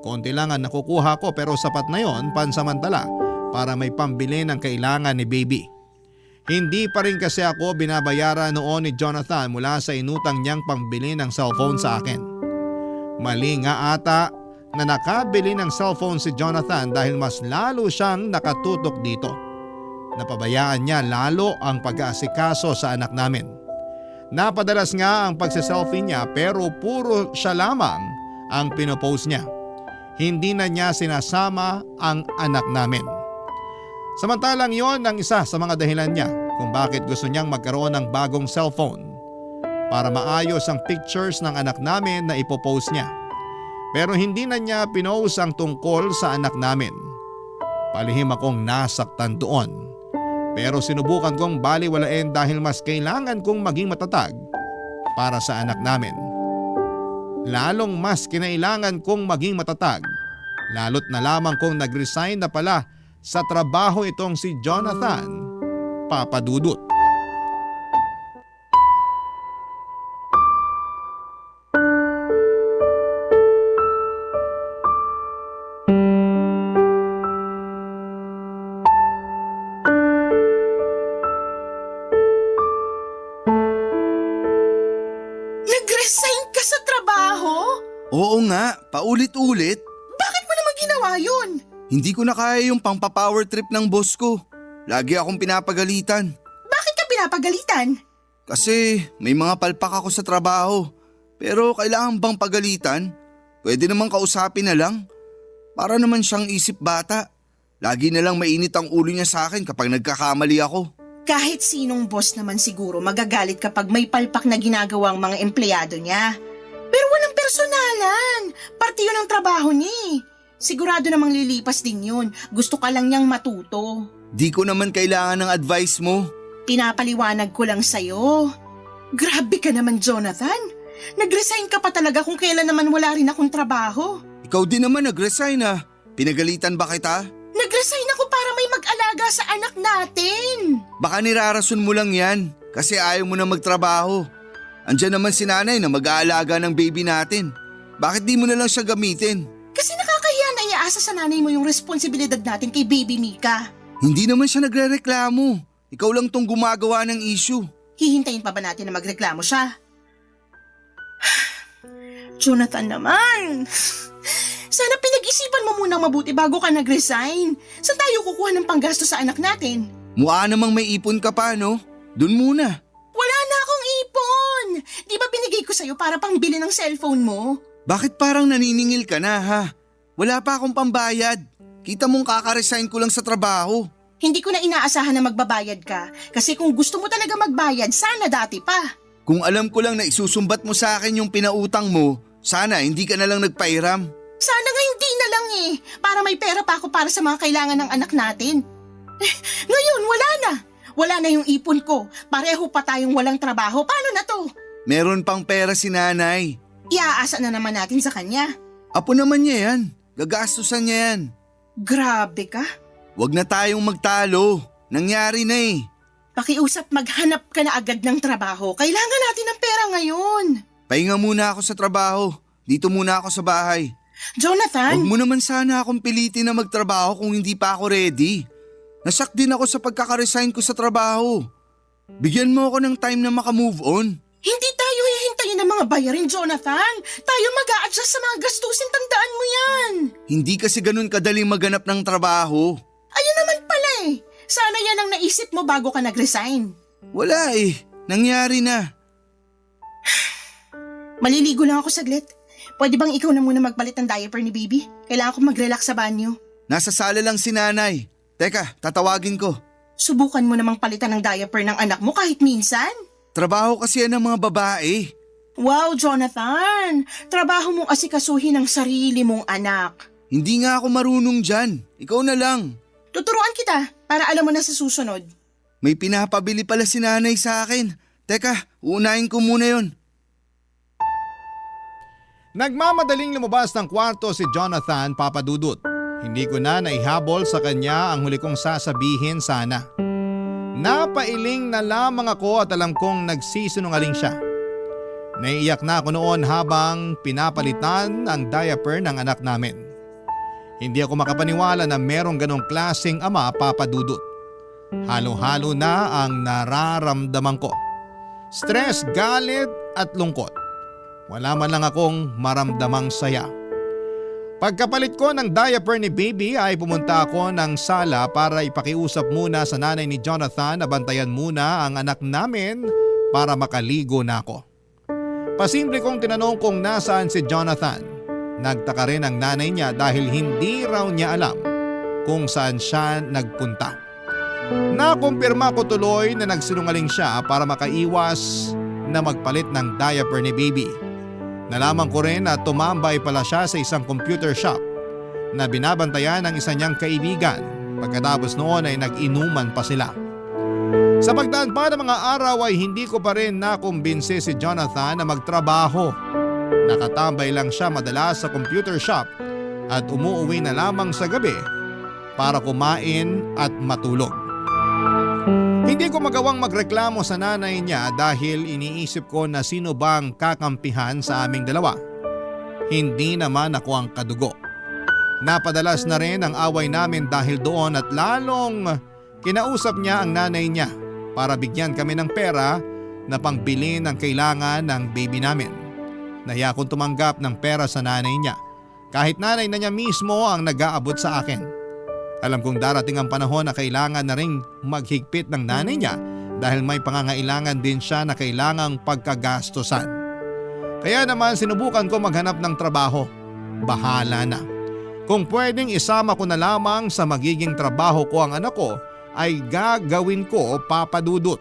Konti lang ang nakukuha ko pero sapat na yon pansamantala para may pambili ng kailangan ni baby. Hindi pa rin kasi ako binabayaran noon ni Jonathan mula sa inutang niyang pambili ng cellphone sa akin. Mali nga ata na nakabili ng cellphone si Jonathan dahil mas lalo siyang nakatutok dito. Napabayaan niya lalo ang pag-aasikaso sa anak namin. Napadalas nga ang pagsiselfie niya pero puro siya lamang ang pinopost niya. Hindi na niya sinasama ang anak namin. Samantalang yon ang isa sa mga dahilan niya kung bakit gusto niyang magkaroon ng bagong cellphone para maayos ang pictures ng anak namin na ipopost niya. Pero hindi na niya pinost ang tungkol sa anak namin. Palihim akong nasaktan doon. Pero sinubukan kong baliwalain dahil mas kailangan kong maging matatag para sa anak namin. Lalong mas kinailangan kong maging matatag, lalo't na lamang kong nag-resign na pala sa trabaho itong si Jonathan Papadudut. Nag-resign ka sa trabaho? Oo nga, paulit-ulit. Bakit mo naman ginawa yun? Hindi ko na kaya yung pangpa-power trip ng boss ko. Lagi akong pinapagalitan. Bakit ka pinapagalitan? Kasi may mga palpak ako sa trabaho. Pero kailangan bang pagalitan? Pwede namang kausapin na lang. Para naman siyang isip bata. Lagi na lang mainit ang ulo niya sa akin kapag nagkakamali ako. Kahit sinong boss naman siguro magagalit kapag may palpak na ginagawang mga empleyado niya. Pero walang personalan. Parte yun ang trabaho niya. Sigurado namang lilipas din yun. Gusto ka lang niyang matuto. Di ko naman kailangan ng advice mo. Pinapaliwanag ko lang sa'yo. Grabe ka naman, Jonathan. Nag-resign ka pa talaga kung kailan naman wala rin akong trabaho. Ikaw din naman nag-resign ah. Pinagalitan ba kita? Nag-resign ako para may mag-alaga sa anak natin. Baka nirarason mo lang yan kasi ayaw mo na magtrabaho. Andiyan naman si nanay na mag-aalaga ng baby natin. Bakit di mo na lang siya gamitin? Kasi nakakahiya na iaasa sa nanay mo yung responsibilidad natin kay baby Mika. Hindi naman siya nagre-reklamo. Ikaw lang tong gumagawa ng issue. Hihintayin pa ba natin na magreklamo siya? Jonathan naman. Sana pinag-isipan mo munang mabuti bago ka nag-resign. Saan tayo kukuha ng panggasto sa anak natin? Mukha namang may ipon ka pa, no? Doon muna. Wala na akong ipon. Di ba binigay ko sa'yo para pangbili ng cellphone mo? Bakit parang naniningil ka na ha? Wala pa akong pambayad. Kita mong kaka-resign ko lang sa trabaho. Hindi ko na inaasahan na magbabayad ka. Kasi kung gusto mo talaga magbayad, sana dati pa. Kung alam ko lang na isusumbat mo sa akin yung pinautang mo, sana hindi ka na lang nagpairam. Sana nga hindi na lang eh. Para may pera pa ako para sa mga kailangan ng anak natin. Ngayon, wala na. Wala na yung ipon ko. Pareho pa tayong walang trabaho. Paano na to? Meron pang pera si nanay. Iaasa na naman natin sa kanya. Apo naman niya yan. Gagastusan niya yan. Grabe ka. Huwag na tayong magtalo. Nangyari na eh. Pakiusap maghanap ka na agad ng trabaho. Kailangan natin ng pera ngayon. Pahinga muna ako sa trabaho. Dito muna ako sa bahay. Jonathan! Huwag mo naman sana akong pilitin na magtrabaho kung hindi pa ako ready. Nasak din ako sa pagkaka-resign ko sa trabaho. Bigyan mo ako ng time na makamove on. Hindi tayo hihintayin ng mga bayarin, Jonathan. Tayo mag-a-adjust sa mga gastusin, tandaan mo yan. Hindi kasi ganun kadaling maganap ng trabaho. Ayun naman pala eh. Sana yan ang naisip mo bago ka nag-resign. Wala eh. Nangyari na. Maliligo lang ako saglit. Pwede bang ikaw na muna magpalit ng diaper ni baby? Kailangan ko mag-relax sa banyo. Nasa sala lang si nanay. Teka, tatawagin ko. Subukan mo namang palitan ng diaper ng anak mo kahit minsan. Trabaho kasi yan ng mga babae. Wow, Jonathan! Trabaho mong asikasuhin ang sarili mong anak. Hindi nga ako marunong dyan. Ikaw na lang. Tuturuan kita para alam mo na sa susunod. May pinapabili pala si nanay sa akin. Teka, uunahin ko muna yon. Nagmamadaling lumabas ng kwarto si Jonathan Papadudut. Hindi ko na naihabol sa kanya ang huli kong sasabihin sana. Napailing na lamang ako at alam kong nagsisinungaling siya. Naiiyak na ako noon habang pinapalitan ang diaper ng anak namin. Hindi ako makapaniwala na merong ganong klaseng ama, Papa Dudut. Halo-halo na ang nararamdaman ko. Stress, galit at lungkot. Wala man lang akong maramdamang saya. Pagkapalit ko ng diaper ni baby ay pumunta ako ng sala para ipakiusap muna sa nanay ni Jonathan na bantayan muna ang anak namin para makaligo na ako. Pasimple kong tinanong kung nasaan si Jonathan. Nagtaka rin ang nanay niya dahil hindi raw niya alam kung saan siya nagpunta. Nakumpirma ko tuloy na nagsinungaling siya para makaiwas na magpalit ng diaper ni baby. Nalaman ko rin na tumambay pala siya sa isang computer shop na binabantayan ng isa niyang kaibigan. Pagkatapos noon ay nag-inuman pa sila. Sa pagdaan pa ng mga araw ay hindi ko pa rin nakumbinsi si Jonathan na magtrabaho. Nakatambay lang siya madalas sa computer shop at umuuwi na lamang sa gabi para kumain at matulog. Hindi ko magawang magreklamo sa nanay niya dahil iniisip ko na sino bang kakampihan sa aming dalawa. Hindi naman ako ang kadugo. Napadalas na rin ang away namin dahil doon at lalong kinausap niya ang nanay niya para bigyan kami ng pera na pangbili ng kailangan ng baby namin. Nahiya akong tumanggap ng pera sa nanay niya kahit nanay na niya mismo ang nag-aabot sa akin. Alam kong darating ang panahon na kailangan na ring maghigpit ng nanay niya dahil may pangangailangan din siya na kailangang pagkagastosan. Kaya naman sinubukan ko maghanap ng trabaho. Bahala na. Kung pwedeng isama ko na lamang sa magiging trabaho ko ang anak ko ay gagawin ko, Papa Dudut.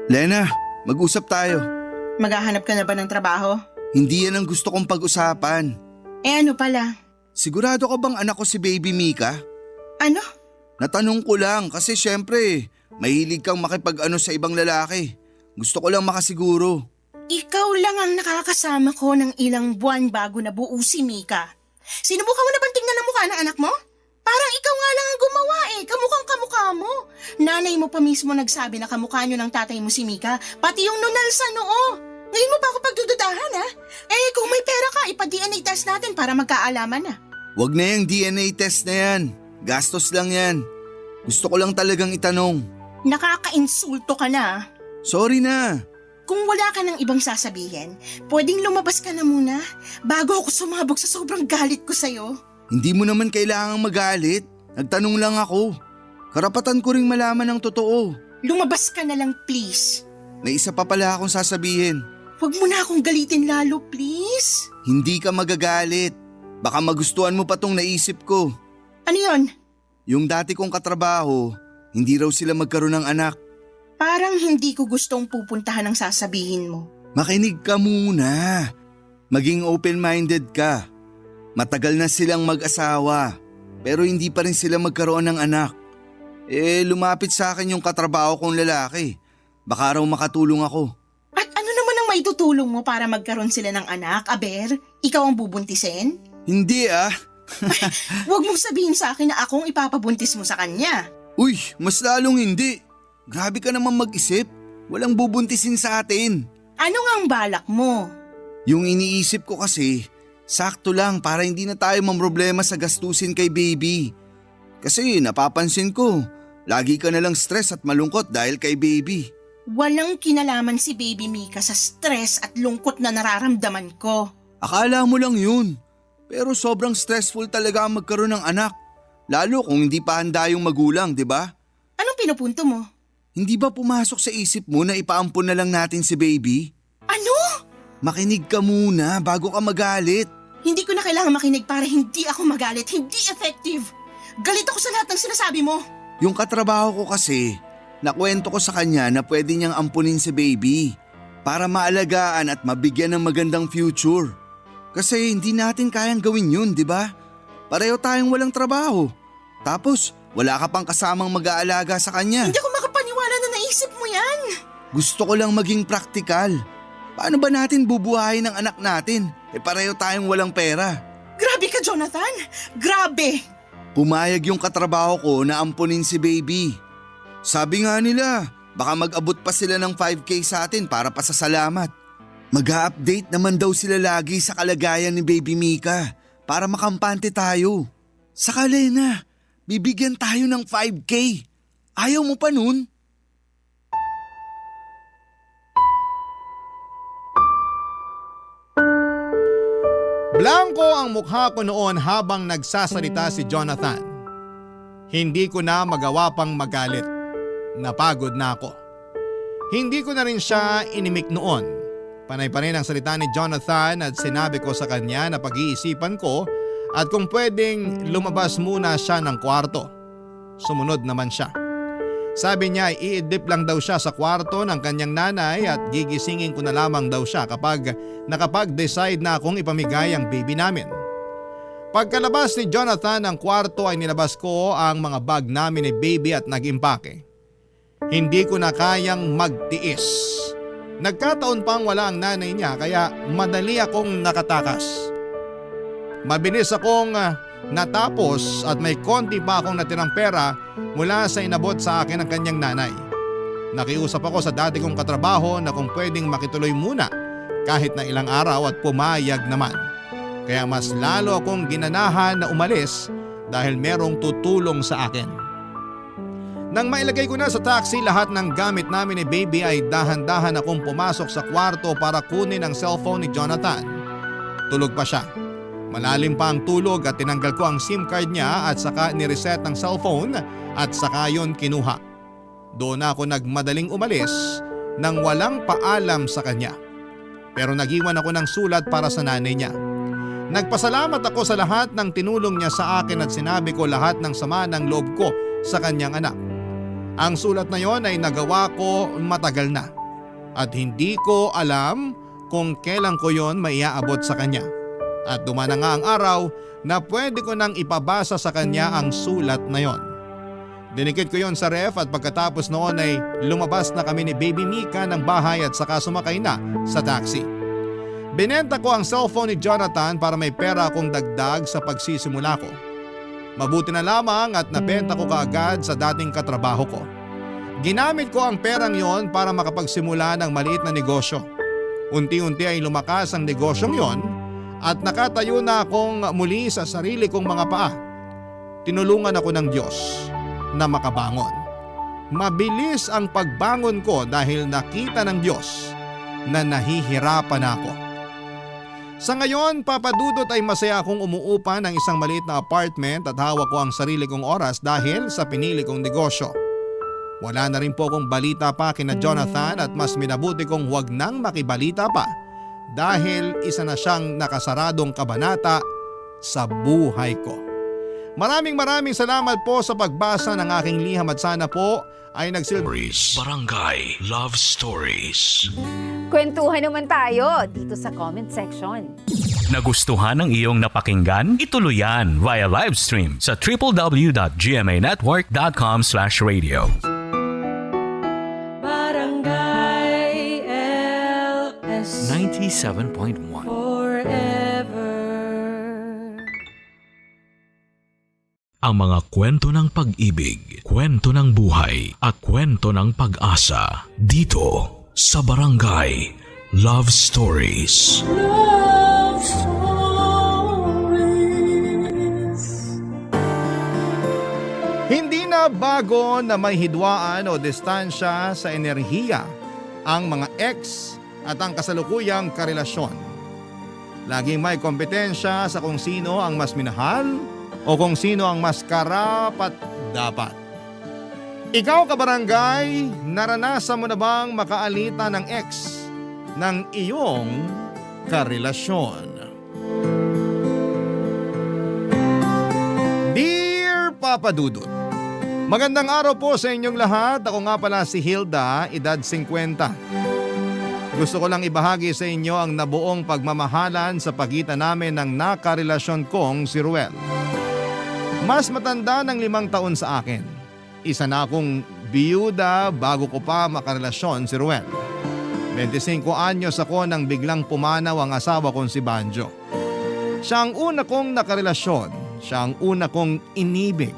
Lena, mag-usap tayo. Maghahanap ka na ba ng trabaho? Hindi yan ang gusto kong pag-usapan. Eh ano pala? Sigurado ka bang anak ko si Baby Mika? Ano? Natanong ko lang kasi syempre, mahilig kang makipag-ano sa ibang lalaki. Gusto ko lang makasiguro. Ikaw lang ang nakakasama ko ng ilang buwan bago nabuo si Mika. Sinubukan mo na bang tingnan ang mukha ng anak mo? Parang ikaw nga lang ang gumawa eh, kamukhang kamukha mo. Nanay mo pa mismo nagsabi na kamukha nyo ng tatay mo si Mika, pati yung nunal sa noo. Ngayon mo pa ako pagdududahan ha? Eh kung may pera ka, ipa-DNA test natin para magkaalaman na. Wag na yung DNA test na yan. Gastos lang yan. Gusto ko lang talagang itanong. Nakaka-insulto ka na. Sorry na. Kung wala ka ng ibang sasabihin, pwedeng lumabas ka na muna bago ako sumabog sa sobrang galit ko sa'yo. Hindi mo naman kailangang magalit. Nagtanong lang ako. Karapatan ko ring malaman ang totoo. Lumabas ka na lang please. May isa pa pala akong sasabihin. Huwag mo na akong galitin lalo please. Hindi ka magagalit. Baka magustuhan mo pa tong naisip ko. Ano yon? Yung dati kong katrabaho, hindi raw sila magkaroon ng anak. Parang hindi ko gustong pupuntahan ang sasabihin mo. Makinig ka muna. Maging open-minded ka. Matagal na silang mag-asawa, pero hindi pa rin sila magkaroon ng anak. Lumapit sa akin yung katrabaho kong lalaki. Baka raw makatulong ako. At ano naman ang maitutulong mo para magkaroon sila ng anak, Aber? Ikaw ang bubuntisin? Hindi ah. Huwag mong sabihin sa akin na akong ipapabuntis mo sa kanya. Uy, mas lalong hindi. Grabe ka naman mag-isip. Walang bubuntisin sa atin. Ano nga ang balak mo? Yung iniisip ko kasi, sakto lang para hindi na tayo mamroblema sa gastusin kay baby. Kasi napapansin ko, lagi ka nalang stress at malungkot dahil kay baby. Walang kinalaman si Baby Mika sa stress at lungkot na nararamdaman ko. Akala mo lang yun. Pero sobrang stressful talaga ang magkaroon ng anak. Lalo kung hindi pa handa yung magulang, di ba? Anong pinupunto mo? Hindi ba pumasok sa isip mo na ipaampon na lang natin si baby? Ano? Makinig ka muna bago ka magalit. Hindi ko na kailangan makinig para hindi ako magalit, hindi effective. Galit ako sa lahat ng sinasabi mo. Yung katrabaho ko kasi, nakwento ko sa kanya na pwede niyang ampunin si baby para maalagaan at mabigyan ng magandang future. Kasi hindi natin kayang gawin yun, di ba? Pareho tayong walang trabaho. Tapos, wala ka pang kasamang mag-aalaga sa kanya. Hindi ako makapaniwala na naisip mo yan. Gusto ko lang maging praktikal. Paano ba natin bubuhayin ang anak natin? Pareho tayong walang pera. Grabe ka, Jonathan. Grabe. Pumayag yung katrabaho ko na ampunin si baby. Sabi nga nila, baka mag-abot pa sila ng 5K sa atin para pasasalamat. Mag-a-update naman daw sila lagi sa kalagayan ni Baby Mika para makampante tayo. Saka Lena, bibigyan tayo ng 5K. Ayaw mo pa nun? Blanco ang mukha ko noon habang nagsasalita si Jonathan. Hindi ko na magawa pang magalit. Napagod na ako. Hindi ko na rin siya inimik noon. Panay pa rin ang salita ni Jonathan at sinabi ko sa kanya na pag-iisipan ko at kung pwedeng lumabas muna siya ng kwarto. Sumunod naman siya. Sabi niya iidlip lang daw siya sa kwarto ng kanyang nanay at gigisingin ko na lamang daw siya kapag nakapag-decide na akong ipamigay ang baby namin. Pagkalabas ni Jonathan ng kwarto ay nilabas ko ang mga bag namin ni baby at nag-impake. Hindi ko na kayang magtiis. Nagkataon pang wala ang nanay niya kaya madali akong nakatakas. Mabilis akong natapos at may konti pa akong natirang pera mula sa inabot sa akin ng kanyang nanay. Nakiusap ako sa dati kong katrabaho na kung pwedeng makituloy muna kahit na ilang araw at pumayag naman. Kaya mas lalo akong ginanahan na umalis dahil merong tutulong sa akin. Nang mailagay ko na sa taxi lahat ng gamit namin ni baby ay dahan-dahan akong pumasok sa kwarto para kunin ang cellphone ni Jonathan. Tulog pa siya. Malalim pa ang tulog at tinanggal ko ang SIM card niya at saka nireset ang cellphone at saka yon kinuha. Doon ako nagmadaling umalis nang walang paalam sa kanya. Pero nagiwan ako ng sulat para sa nanay niya. Nagpasalamat ako sa lahat ng tinulong niya sa akin at sinabi ko lahat ng sama ng loob ko sa kanyang anak. Ang sulat na yon ay nagawa ko matagal na at hindi ko alam kung kailan ko yon maiaabot sa kanya. At dumana nga ang araw na pwede ko nang ipabasa sa kanya ang sulat na yon. Dinikit ko yon sa ref at pagkatapos noon ay lumabas na kami ni Baby Mika ng bahay at saka sumakay na sa taxi. Binenta ko ang cellphone ni Jonathan para may pera akong dagdag sa pagsisimula ko. Mabuti na lamang at nabenta ko kaagad sa dating katrabaho ko. Ginamit ko ang perang yon para makapagsimula ng maliit na negosyo. Unti-unti ay lumakas ang negosyong yon at nakatayo na akong muli sa sarili kong mga paa. Tinulungan ako ng Diyos na makabangon. Mabilis ang pagbangon ko dahil nakita ng Diyos na nahihirapan ako. Sa ngayon, Papa Dudut, ay masaya akong umuupa ng isang maliit na apartment at hawak ko ang sarili kong oras dahil sa pinili kong negosyo. Wala na rin po akong balita pa kina Jonathan at mas minabuti kong huwag nang makibalita pa dahil isa na siyang nakasaradong kabanata sa buhay ko. Maraming salamat po sa pagbasa ng aking liham at sana po ay Barangay Love Stories. Kwentuhan naman tayo dito sa comment section. Nagustuhan ng iyong napakinggan? Ituloy yan via live stream sa www.gmanetwork.com/radio. Barangay LS 97.1 forever. Ang mga kwento ng pag-ibig, kwento ng buhay at kwento ng pag-asa dito sa Barangay Love Stories. Love Stories. Hindi na bago na may hidwaan o distansya sa enerhiya ang mga ex at ang kasalukuyang karelasyon. Laging may kompetensya sa kung sino ang mas minahal o kung sino ang mas karapat-dapat. Ikaw, kabarangay, naranasan mo na bang makaalita ng ex ng iyong karelasyon? Dear Papa Dudut, magandang araw po sa inyong lahat. Ako nga pala si Hilda, edad 50. Gusto ko lang ibahagi sa inyo ang nabuong pagmamahalan sa pagitan namin ng nakarelasyon kong si Ruel. Mas matanda ng 5 taon sa akin. Isa na akong biyuda bago ko pa makarelasyon si Ruel. 25 anyos ako nang biglang pumanaw ang asawa kong si Banjo. Siya ang una kong nakarelasyon, siya ang una kong inibig.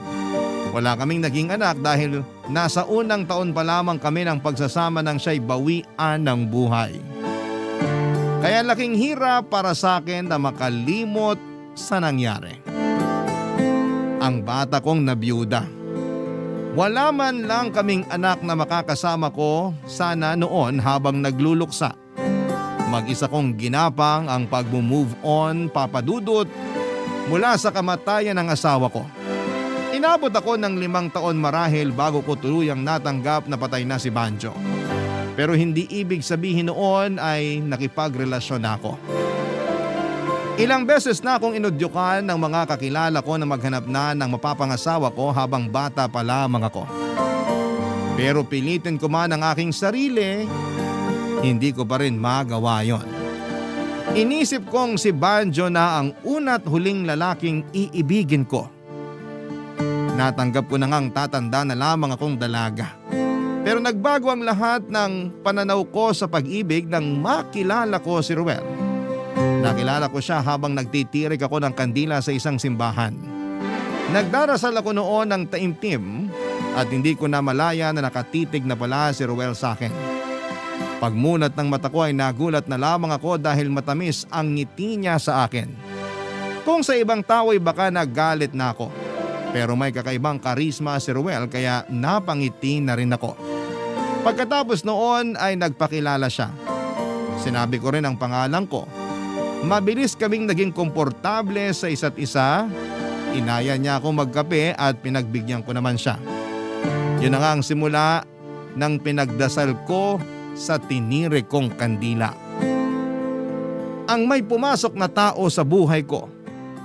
Wala kaming naging anak dahil nasa unang taon pa lamang kami ng pagsasama nang siya'y bawian ng buhay. Kaya laking hirap para sa akin na makalimot sa nangyari. Ang bata kong nabiyuda. Wala man lang kaming anak na makakasama ko sana noon habang nagluluksa. Mag-isa kong ginapang ang pag-move on, papadudot, mula sa kamatayan ng asawa ko. Inabot ako ng 5 taon marahil bago ko tuluyang natanggap na patay na si Banjo. Pero hindi ibig sabihin noon ay nakipagrelasyon ako. Ilang beses na akong inudyukan ng mga kakilala ko na maghanap na ng mapapangasawa ko habang bata pa lamang ako. Pero pilitin ko man ang aking sarili, hindi ko pa rin magawa yon. Inisip kong si Banjo na ang una't huling lalaking iibigin ko. Natanggap ko na ngang tatanda na lamang akong dalaga. Pero nagbago ang lahat ng pananaw ko sa pag-ibig nang makilala ko si Ruel. Nakilala ko siya habang nagtitirik ako ng kandila sa isang simbahan. Nagdarasal ako noon ng taimtim at hindi ko na malaya na nakatitig na pala si Ruel sa akin. Pagmunat ng mata ko ay nagulat na lamang ako dahil matamis ang ngiti niya sa akin. Kung sa ibang tao ay baka naggalit na ako. Pero may kakaibang karisma si Ruel kaya napangiti na rin ako. Pagkatapos noon ay nagpakilala siya. Sinabi ko rin ang pangalan ko. Mabilis kaming naging komportable sa isa't isa. Inaya niya ako magkape at pinagbigyan ko naman siya. Yun na nga ang simula ng pinagdasal ko sa tinirik kong kandila. Ang may pumasok na tao sa buhay ko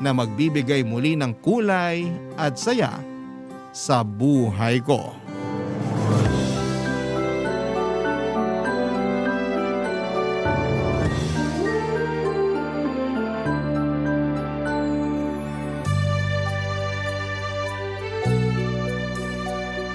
na magbibigay muli ng kulay at saya sa buhay ko.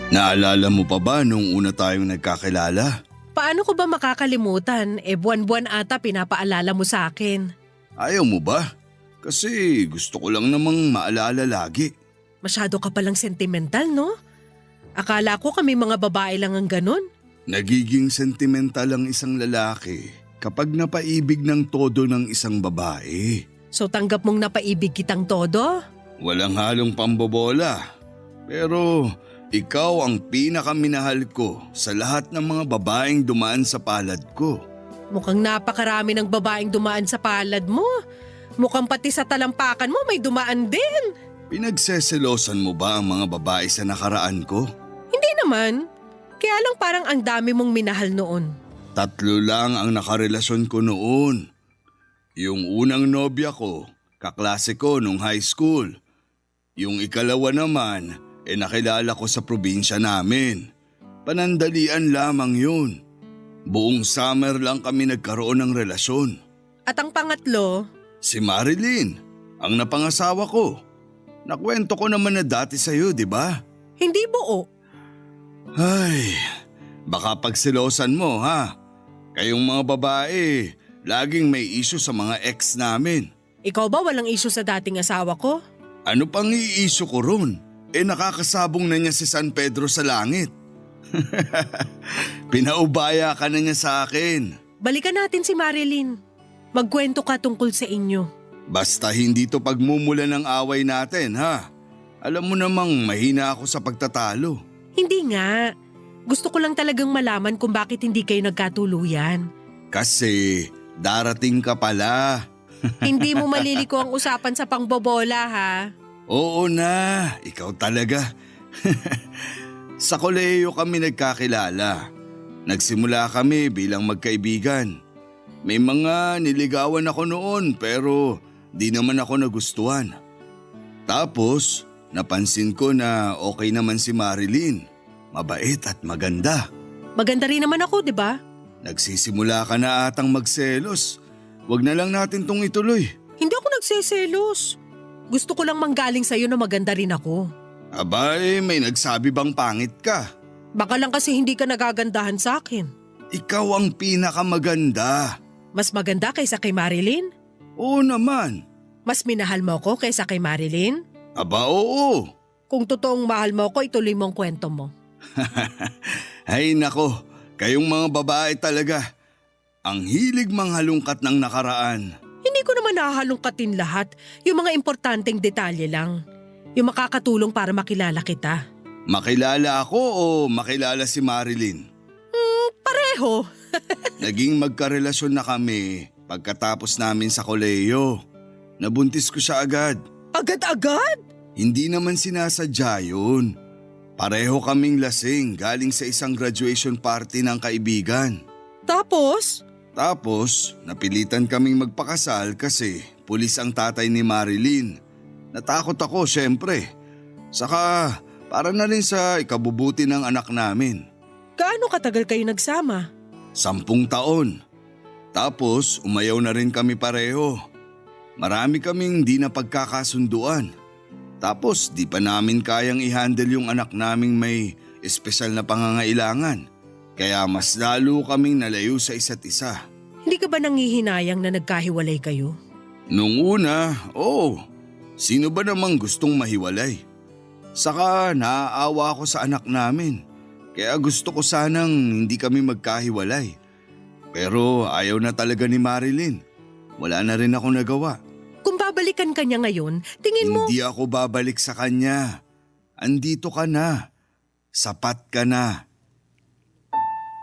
Naalala mo pa ba nung una tayong nagkakilala? Paano ko ba makakalimutan? Buwan-buwan ata pinapaalala mo sa akin. Ayaw mo ba? Kasi gusto ko lang namang maalala lagi. Masyado ka palang sentimental, no? Akala ko kami mga babae lang ang ganun. Nagiging sentimental ang isang lalaki kapag napaibig ng todo ng isang babae. So tanggap mong napaibig kitang todo? Walang halong pambobola. Pero ikaw ang pinakaminahal ko sa lahat ng mga babaeng dumaan sa palad ko. Mukhang napakarami ng babaeng dumaan sa palad mo. Mukhang pati sa talampakan mo may dumaan din. Pinagseselosan mo ba ang mga babae sa nakaraan ko? Hindi naman. Kaya lang parang ang dami mong minahal noon. 3 lang ang nakarelasyon ko noon. Yung unang nobya ko, kaklase ko nung high school. Yung ikalawa naman, nakilala ko sa probinsya namin. Panandalian lamang yun. Buong summer lang kami nagkaroon ng relasyon. At ang pangatlo? Si Marilyn, ang napangasawa ko. Nakwento ko naman na dati sa'yo, di ba? Hindi buo. Ay, baka pagsilosan mo ha. Kayong mga babae, laging may issue sa mga ex namin. Ikaw ba walang issue sa dating asawa ko? Ano pang i-issue ko ron? Nakakasabong na niya si San Pedro sa langit. Pinaubaya ka na niya sa akin. Balikan natin si Marilyn. Magkwento ka tungkol sa inyo. Basta hindi to pagmumula ng away natin ha. Alam mo namang mahina ako sa pagtatalo. Hindi nga. Gusto ko lang talagang malaman kung bakit hindi kayo nagkatuluyan. Kasi darating ka pala. Hindi mo maliliko ang usapan sa pangbobola ha. Oo na, ikaw talaga. Sa kolehiyo kami nagkakilala. Nagsimula kami bilang magkaibigan. May mga niligawan ako noon pero di naman ako nagustuhan. Tapos napansin ko na okay naman si Marilyn. Mabait at maganda. Maganda rin naman ako, di ba? Nagsisimula ka na atang magselos. Wag na lang natin tong ituloy. Hindi ako nagseselos. Gusto ko lang manggaling sa'yo na maganda rin ako. Aba may nagsabi bang pangit ka? Baka lang kasi hindi ka nagagandahan sa akin. Ikaw ang pinakamaganda. Mas maganda kaysa kay Marilyn? Oo naman. Mas minahal mo ko kaysa kay Marilyn? Aba oo. Kung totoong mahal mo ko, ituloy mo ang kwento mo. Ay nako, kayong mga babae talaga. Ang hilig manghalungkat ng nakaraan. Hindi ko naman nahahalungkatin lahat. Yung mga importanteng detalye lang. Yung makakatulong para makilala kita. Makilala ako o makilala si Marilyn? Pareho. Naging magkarelasyon na kami pagkatapos namin sa kolehiyo. Nabuntis ko siya agad. Agad-agad? Hindi naman sinasadya yun. Pareho kaming lasing galing sa isang graduation party ng kaibigan. Tapos? Tapos, napilitan kaming magpakasal kasi pulis ang tatay ni Marilyn. Natakot ako syempre. Saka para na rin sa ikabubuti ng anak namin. Gaano katagal kayo nagsama? 10 taon. Tapos umayaw na rin kami pareho. Marami kaming di na pagkakasunduan. Tapos di pa namin kayang i-handle yung anak naming may espesyal na pangangailangan. Kaya mas lalo kaming nalayo sa isa't isa. Hindi ka ba nangihinayang na nagkahiwalay kayo? Nung una, oo. Sino ba namang gustong mahiwalay? Saka naaawa ako sa anak namin. Kaya gusto ko sanang hindi kami magkahiwalay. Pero ayaw na talaga ni Marilyn. Wala na rin ako nagawa. Kung babalikan ka niya ngayon, tingin mo… Hindi ako babalik sa kanya. Andito ka na. Sapat ka na.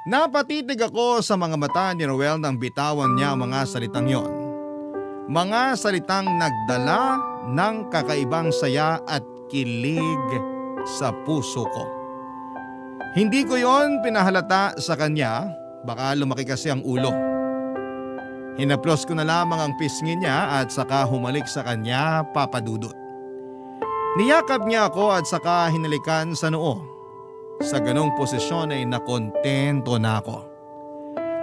Napatitig ako sa mga mata ni Roel nang bitawan niya ang mga salitang yon. Mga salitang nagdala ng kakaibang saya at kilig sa puso ko. Hindi ko yon pinahalata sa kanya, baka lumaki kasi ang ulo. Hinaplos ko na lamang ang pisngi niya at saka humalik sa kanya, Papa Dudut. Niyakap niya ako at saka hinalikan sa noo. Sa ganong posisyon ay nakontento na ako.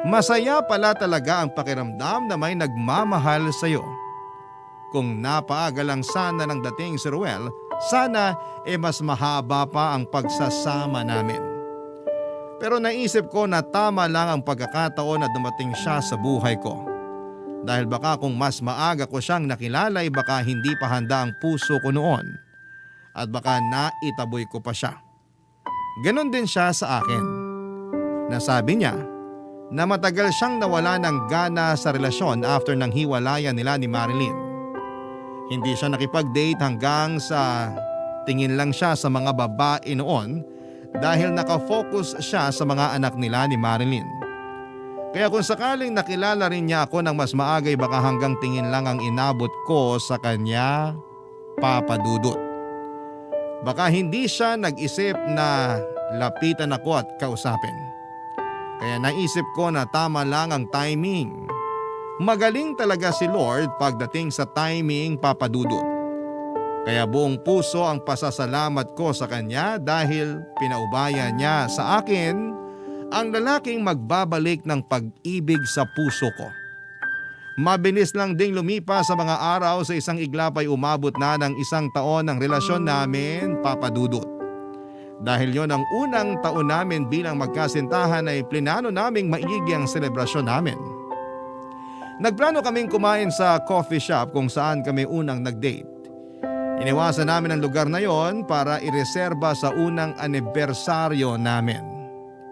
Masaya pala talaga ang pakiramdam na may nagmamahal sa iyo. Kung napaaga lang sana ng dating si Ruel, sana mas mahaba pa ang pagsasama namin. Pero naisip ko na tama lang ang pagkakataon na dumating siya sa buhay ko. Dahil baka kung mas maaga ko siyang nakilala ay baka hindi pa handa ang puso ko noon. At baka naitaboy ko pa siya. Ganon din siya sa akin. Nasabi niya na matagal siyang nawala ng gana sa relasyon after ng hiwalayan nila ni Marilyn. Hindi siya nakipag-date hanggang sa tingin lang siya sa mga babae noon dahil nakafocus siya sa mga anak nila ni Marilyn. Kaya kung sakaling nakilala rin niya ako ng mas maagay baka hanggang tingin lang ang inabot ko sa kanya, Papa Dudut. Baka hindi siya nag-isip na lapitan ako at kausapin. Kaya naisip ko na tama lang ang timing. Magaling talaga si Lord pagdating sa timing, Papa Dudut. Kaya buong puso ang pasasalamat ko sa kanya dahil pinaubaya niya sa akin ang lalaking magbabalik ng pag-ibig sa puso ko. Mabilis lang ding lumipas sa mga araw, sa isang iglap ay umabot na ng 1 taon ang relasyon namin, Papa Dudut. Dahil yon ang unang taon namin bilang magkasintahan ay plinano naming maigi ang selebrasyon namin. Nagplano kaming kumain sa coffee shop kung saan kami unang nag-date. Iniwasan namin ang lugar na yon para ireserba sa unang anibersaryo namin.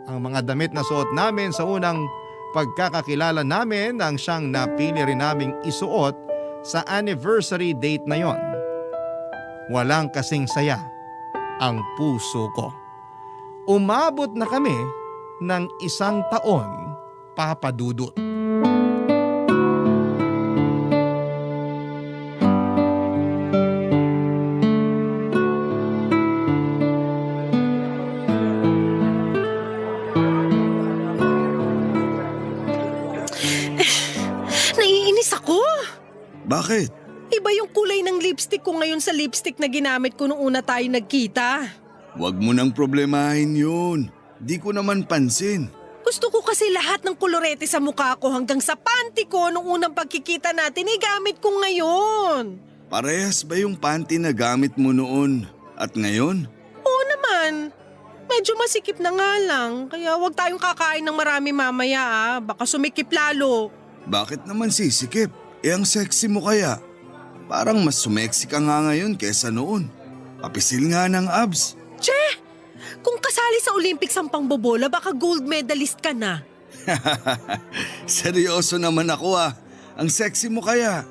Ang mga damit na suot namin sa unang pagkakakilala namin ang siyang napili rin naming isuot sa anniversary date na yon. Walang kasing saya ang puso ko. Umabot na kami ng 1 taon, Papa Dudut. Bakit? Iba yung kulay ng lipstick ko ngayon sa lipstick na ginamit ko nung una tayo nagkita. Huwag mo nang problemahin yun. Di ko naman pansin. Gusto ko kasi lahat ng kolorete sa mukha ko hanggang sa panty ko nung unang pagkikita natin ay gamit ko ngayon. Parehas ba yung panty na gamit mo noon at ngayon? Oo naman. Medyo masikip na nga lang. Kaya huwag tayong kakain ng marami mamaya Baka sumikip lalo. Bakit naman sisikip? Ang sexy mo kaya. Parang mas sumeksi ka nga ngayon kesa noon. Papisil nga ng abs. Che! Kung kasali sa Olympics ang pangbobola, baka gold medalist ka na. Seryoso naman ako Ang sexy mo kaya.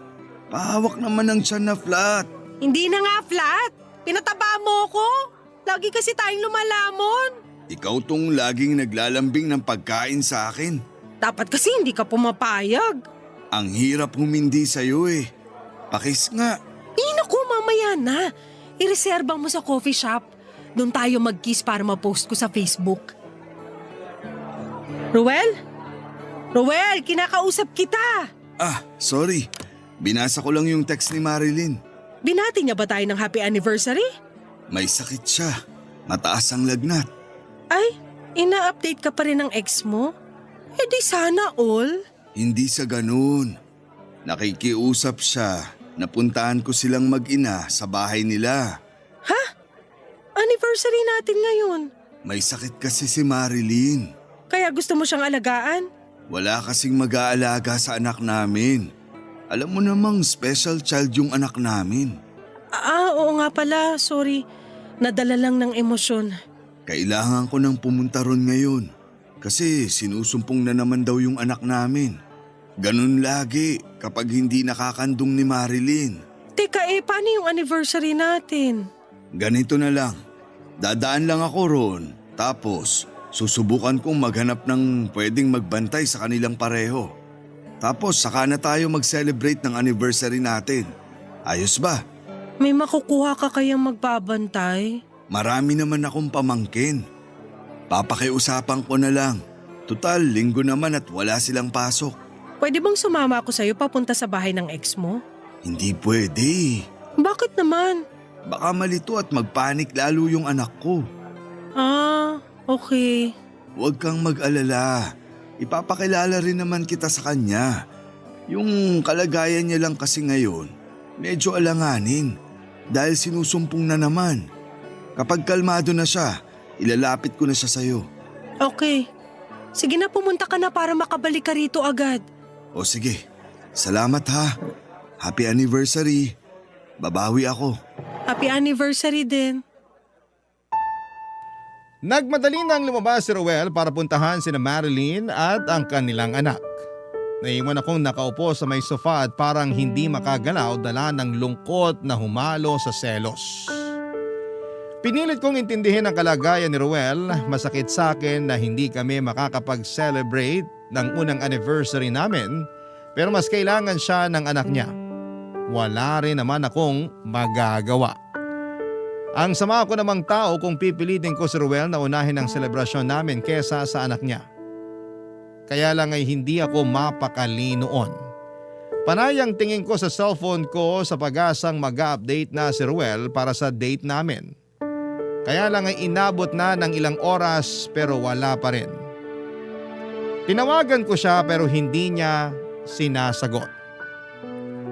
Pahawak naman ng tiyan na flat. Hindi na nga flat. Pinataba mo ko. Lagi kasi tayong lumalamon. Ikaw tong laging naglalambing ng pagkain sa akin. Dapat kasi hindi ka pumapayag. Ang hirap humindi sa'yo Pakis nga. Naku, mamaya na. Ireserba mo sa coffee shop. Doon tayo mag-kiss para ma-post ko sa Facebook. Ruel? Ruel, kinakausap kita. Sorry. Binasa ko lang yung text ni Marilyn. Binati niya ba tayo ng happy anniversary? May sakit siya. Mataas ang lagnat. Ay, ina-update ka pa rin ng ex mo? Eh di sana all. Hindi sa ganun. Nakikiusap siya. Napuntahan ko silang mag-ina sa bahay nila. Anniversary natin ngayon. May sakit kasi si Marilyn. Kaya gusto mo siyang alagaan? Wala kasing mag-aalaga sa anak namin. Alam mo namang special child yung anak namin. Oo nga pala. Sorry. Nadala lang ng emosyon. Kailangan ko nang pumunta ron ngayon. Kasi sinusumpong na naman daw yung anak namin. Ganun lagi kapag hindi nakakandong ni Marilyn. Teka paano yung anniversary natin? Ganito na lang. Dadaan lang ako ron. Tapos susubukan kong maghanap ng pwedeng magbantay sa kanilang pareho. Tapos saka na tayo mag-celebrate ng anniversary natin. Ayos ba? May makukuha ka kayang magbabantay? Marami naman akong pamangkin. Papakiusapan ko na lang. Tutal, linggo naman at wala silang pasok. Pwede bang sumama ako sa'yo papunta sa bahay ng ex mo? Hindi pwede. Bakit naman? Baka malito at magpanik lalo yung anak ko. Okay. Huwag kang mag-alala. Ipapakilala rin naman kita sa kanya. Yung kalagayan niya lang kasi ngayon, medyo alanganin. Dahil sinusumpong na naman. Kapag kalmado na siya, ilalapit ko na siya sa'yo. Okay. Sige na, pumunta ka na para makabalik ka rito agad. O sige, salamat ha. Happy anniversary. Babawi ako. Happy anniversary din. Nagmadali nang lumabas si Ruel para puntahan sina Marilyn at ang kanilang anak. Naiwan akong nakaupo sa may sofa at parang hindi makagalaw dala ng lungkot na humalo sa selos. Pinilit kong intindihin ang kalagayan ni Ruel. Masakit sa akin na hindi kami makakapag-celebrate ng unang anniversary namin, pero mas kailangan siya ng anak niya. Wala rin naman akong magagawa. Ang sama ko namang tao kung pipilitin ko si Ruel na unahin ang selebrasyon namin kesa sa anak niya. Kaya lang ay hindi ako mapakali noon. Panay ang tingin ko sa cellphone ko sa pag-asang mag-update na si Ruel para sa date namin. Kaya lang ay inabot na ng ilang oras pero wala pa rin. Tinawagan ko siya pero hindi niya sinasagot.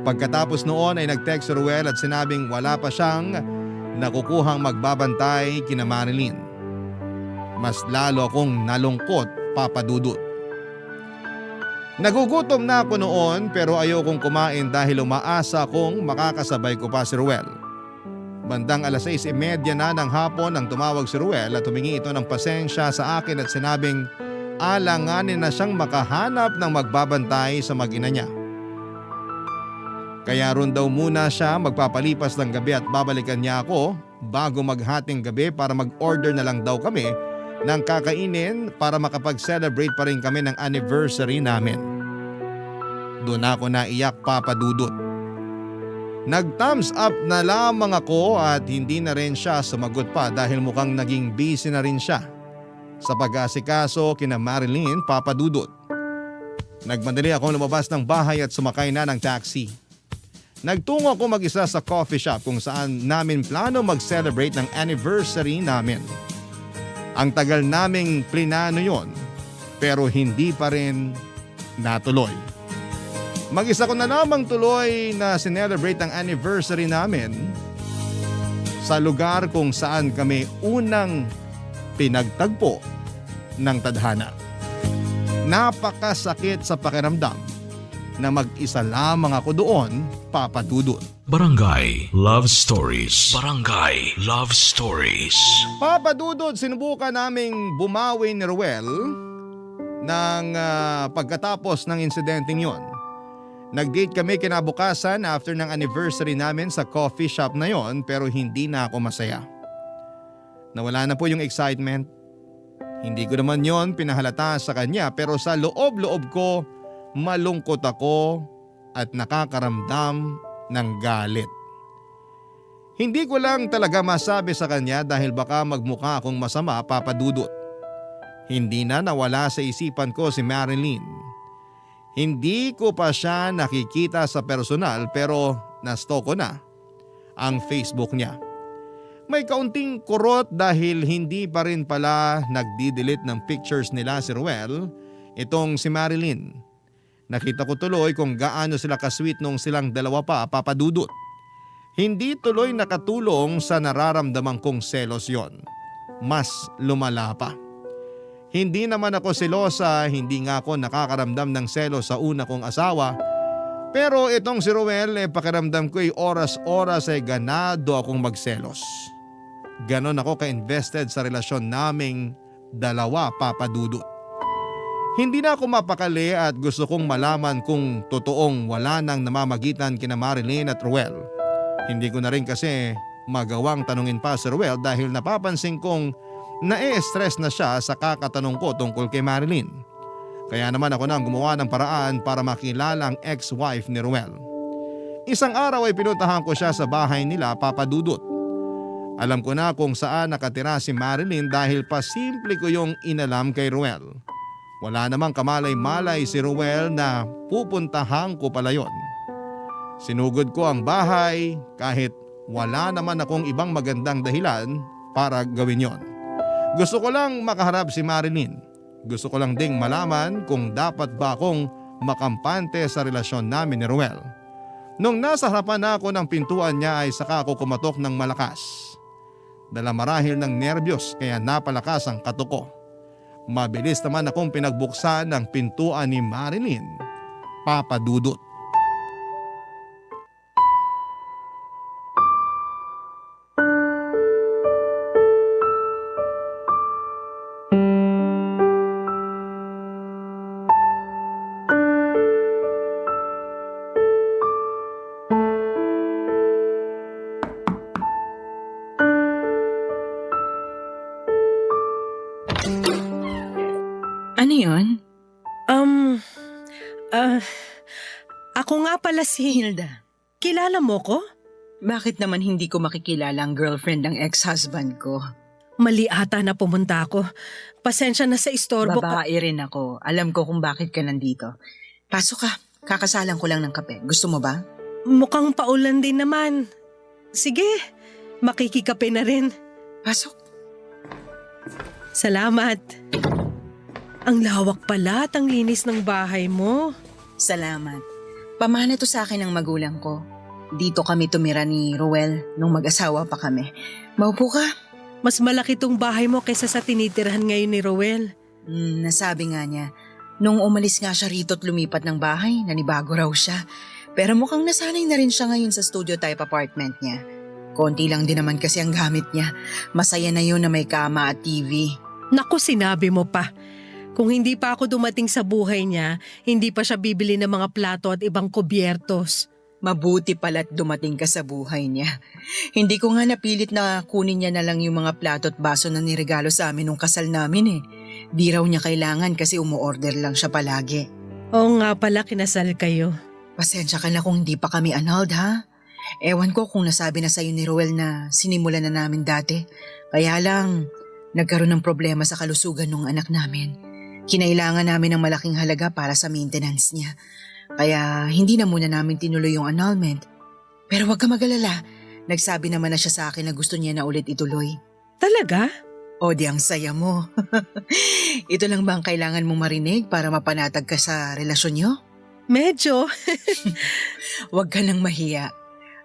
Pagkatapos noon ay nag-text si Ruel at sinabing wala pa siyang nakukuhang magbabantay kina Marilyn. Mas lalo akong nalungkot, Papa Dudut. Nagugutom na ako noon pero ayokong kumain dahil umaasa akong makakasabay ko pa si Ruel. Bandang 6:30 na ng hapon nang tumawag si Ruel at humingi ito ng pasensya sa akin at sinabing alanganin na siyang makahanap ng magbabantay sa mag-ina niya. Kaya ron daw muna siya magpapalipas ng gabi at babalikan niya ako bago maghating gabi para mag-order na lang daw kami ng kakainin para makapag-celebrate pa rin kami ng anniversary namin. Doon ako naiyak, Papa Dudut. Nag-thumbs up na lamang ako at hindi na rin siya sumagot pa dahil mukhang naging busy na rin siya sa pag-asikaso kina Marilyn, Papa Dudut. Nagmadali akong lumabas ng bahay at sumakay na ng taxi. Nagtungo ako mag-isa sa coffee shop kung saan namin plano mag-celebrate ng anniversary namin. Ang tagal naming plinano yon, pero hindi pa rin natuloy. Mag-isa ko na lamang tuloy na sinelebrate ang anniversary namin sa lugar kung saan kami unang pinagtagpo ng tadhana. Napakasakit sa pakiramdam na mag-isa lamang ako doon, Papa Dudut. Barangay Love Stories. Barangay Love Stories. Papa Dudut, sinubukan naming bumawi ni Ruel ng pagkatapos ng insidenteng yon. Nag-date kami kinabukasan after ng anniversary namin sa coffee shop na yon, pero hindi na ako masaya. Nawala na po yung excitement. Hindi ko naman yon pinahalata sa kanya, pero sa loob-loob ko, malungkot ako at nakakaramdam ng galit. Hindi ko lang talaga masabi sa kanya dahil baka magmukha akong masama, Papa Dudut. Hindi na nawala sa isipan ko si Marilyn. Hindi ko pa siya nakikita sa personal pero na-stalk ko na ang Facebook niya. May kaunting kurot dahil hindi pa rin pala nagdi-delete ng pictures nila si Ruel, itong si Marilyn. Nakita ko tuloy kung gaano sila kasweet nung silang dalawa pa, Papa Dudut. Hindi tuloy nakatulong sa nararamdaman kong selos yon. Mas lumala pa. Hindi naman ako selosa, hindi nga ako nakakaramdam ng selos sa una kong asawa. Pero itong si Ruel, pakiramdam ko oras-oras ganado akong magselos. Ganon ako ka-invested sa relasyon naming dalawa, Papa Dudut. Hindi na ako mapakali at gusto kong malaman kung totoong wala nang namamagitan kina Marilyn at Ruel. Hindi ko na rin kasi magawang tanungin pa si Ruel dahil napapansin kong na-stress na siya sa kakatanong ko tungkol kay Marilyn. Kaya naman ako nang gumawa ng paraan para makilala ang ex-wife ni Ruel. Isang araw ay pinuntahan ko siya sa bahay nila, Papa Dudut. Alam ko na kung saan nakatira si Marilyn dahil pasimple ko yung inalam kay Ruel. Wala namang kamalay-malay si Ruel na pupuntahan ko pala yon. Sinugod ko ang bahay kahit wala naman akong ibang magandang dahilan para gawin yon. Gusto ko lang makaharap si Marilyn. Gusto ko lang ding malaman kung dapat ba akong makampante sa relasyon namin ni Ruel. Nung nasa harapan na ako ng pintuan niya ay saka ako kumatok ng malakas. Dala marahil ng nerbiyos kaya napalakas ang katok ko. Mabilis naman akong pinagbuksan ng pintuan ni Marilyn, Papa Dudut. Ano yun? Ako nga pala si... Hilda, Kilala mo ko? bakit naman hindi ko makikilala ang girlfriend ng ex-husband ko? Mali ata na pumunta ako. Pasensya na sa istorbo ka. Babae rin ako. Alam ko kung bakit ka nandito. Pasok ka. Kakasalan ko lang ng kape. Gusto mo ba? Mukhang paulan din naman. Sige, makikikape na rin. Pasok. Salamat. Ang lawak pala at ang linis ng bahay mo. Salamat. Pamana to sa akin ng magulang ko. Dito kami tumira ni Ruel nung mag-asawa pa kami. Maupo ka. Mas malaki tong bahay mo kaysa sa tinitirhan ngayon ni Ruel. Nasabi nga niya. Nung umalis nga siya rito at lumipat ng bahay, nanibago raw siya. Pero mukhang nasanay na rin siya ngayon sa studio type apartment niya. Konti lang din naman kasi ang gamit niya. Masaya na yun na may kama at TV. Naku, sinabi mo pa. Kung hindi pa ako dumating sa buhay niya, hindi pa siya bibili ng mga plato at ibang kubyertos. Mabuti pala't dumating ka sa buhay niya. Hindi ko nga napilit na kunin niya na lang yung mga plato at baso na niregalo sa amin nung kasal namin eh. Di raw niya kailangan kasi umu-order lang siya palagi. Oo nga pala, kinasal kayo. Pasensya ka na kung hindi pa kami annulled ha. Ewan ko kung nasabi na sa'yo ni Ruel na sinimulan na namin dati. Kaya lang, nagkaroon ng problema sa kalusugan ng anak namin. Kinailangan namin ng malaking halaga para sa maintenance niya. Kaya hindi na muna namin tinuloy yung annulment. Pero wag ka mag-alala. Nagsabi naman na siya sa akin na gusto niya na ulit ituloy. Talaga? O di ang saya mo. Ito lang ba ang kailangan mong marinig para mapanatag ka sa relasyon nyo? Medyo. Huwag ka nang mahiya.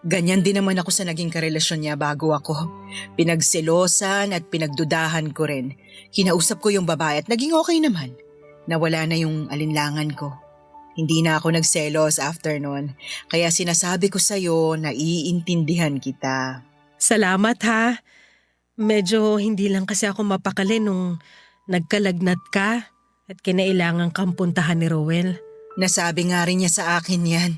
Ganyan din naman ako sa naging karelasyon niya bago ako. Pinagselosan at pinagdudahan ko rin. Kinausap ko yung babae at naging okay naman. Nawala na yung alinlangan ko. Hindi na ako nagselos after nun. Kaya sinasabi ko sa'yo na iintindihan kita. Salamat ha. Medyo hindi lang kasi ako mapakali nung nagkalagnat ka at kinailangan kang puntahan ni Rowel. Nasabi nga rin niya sa akin yan.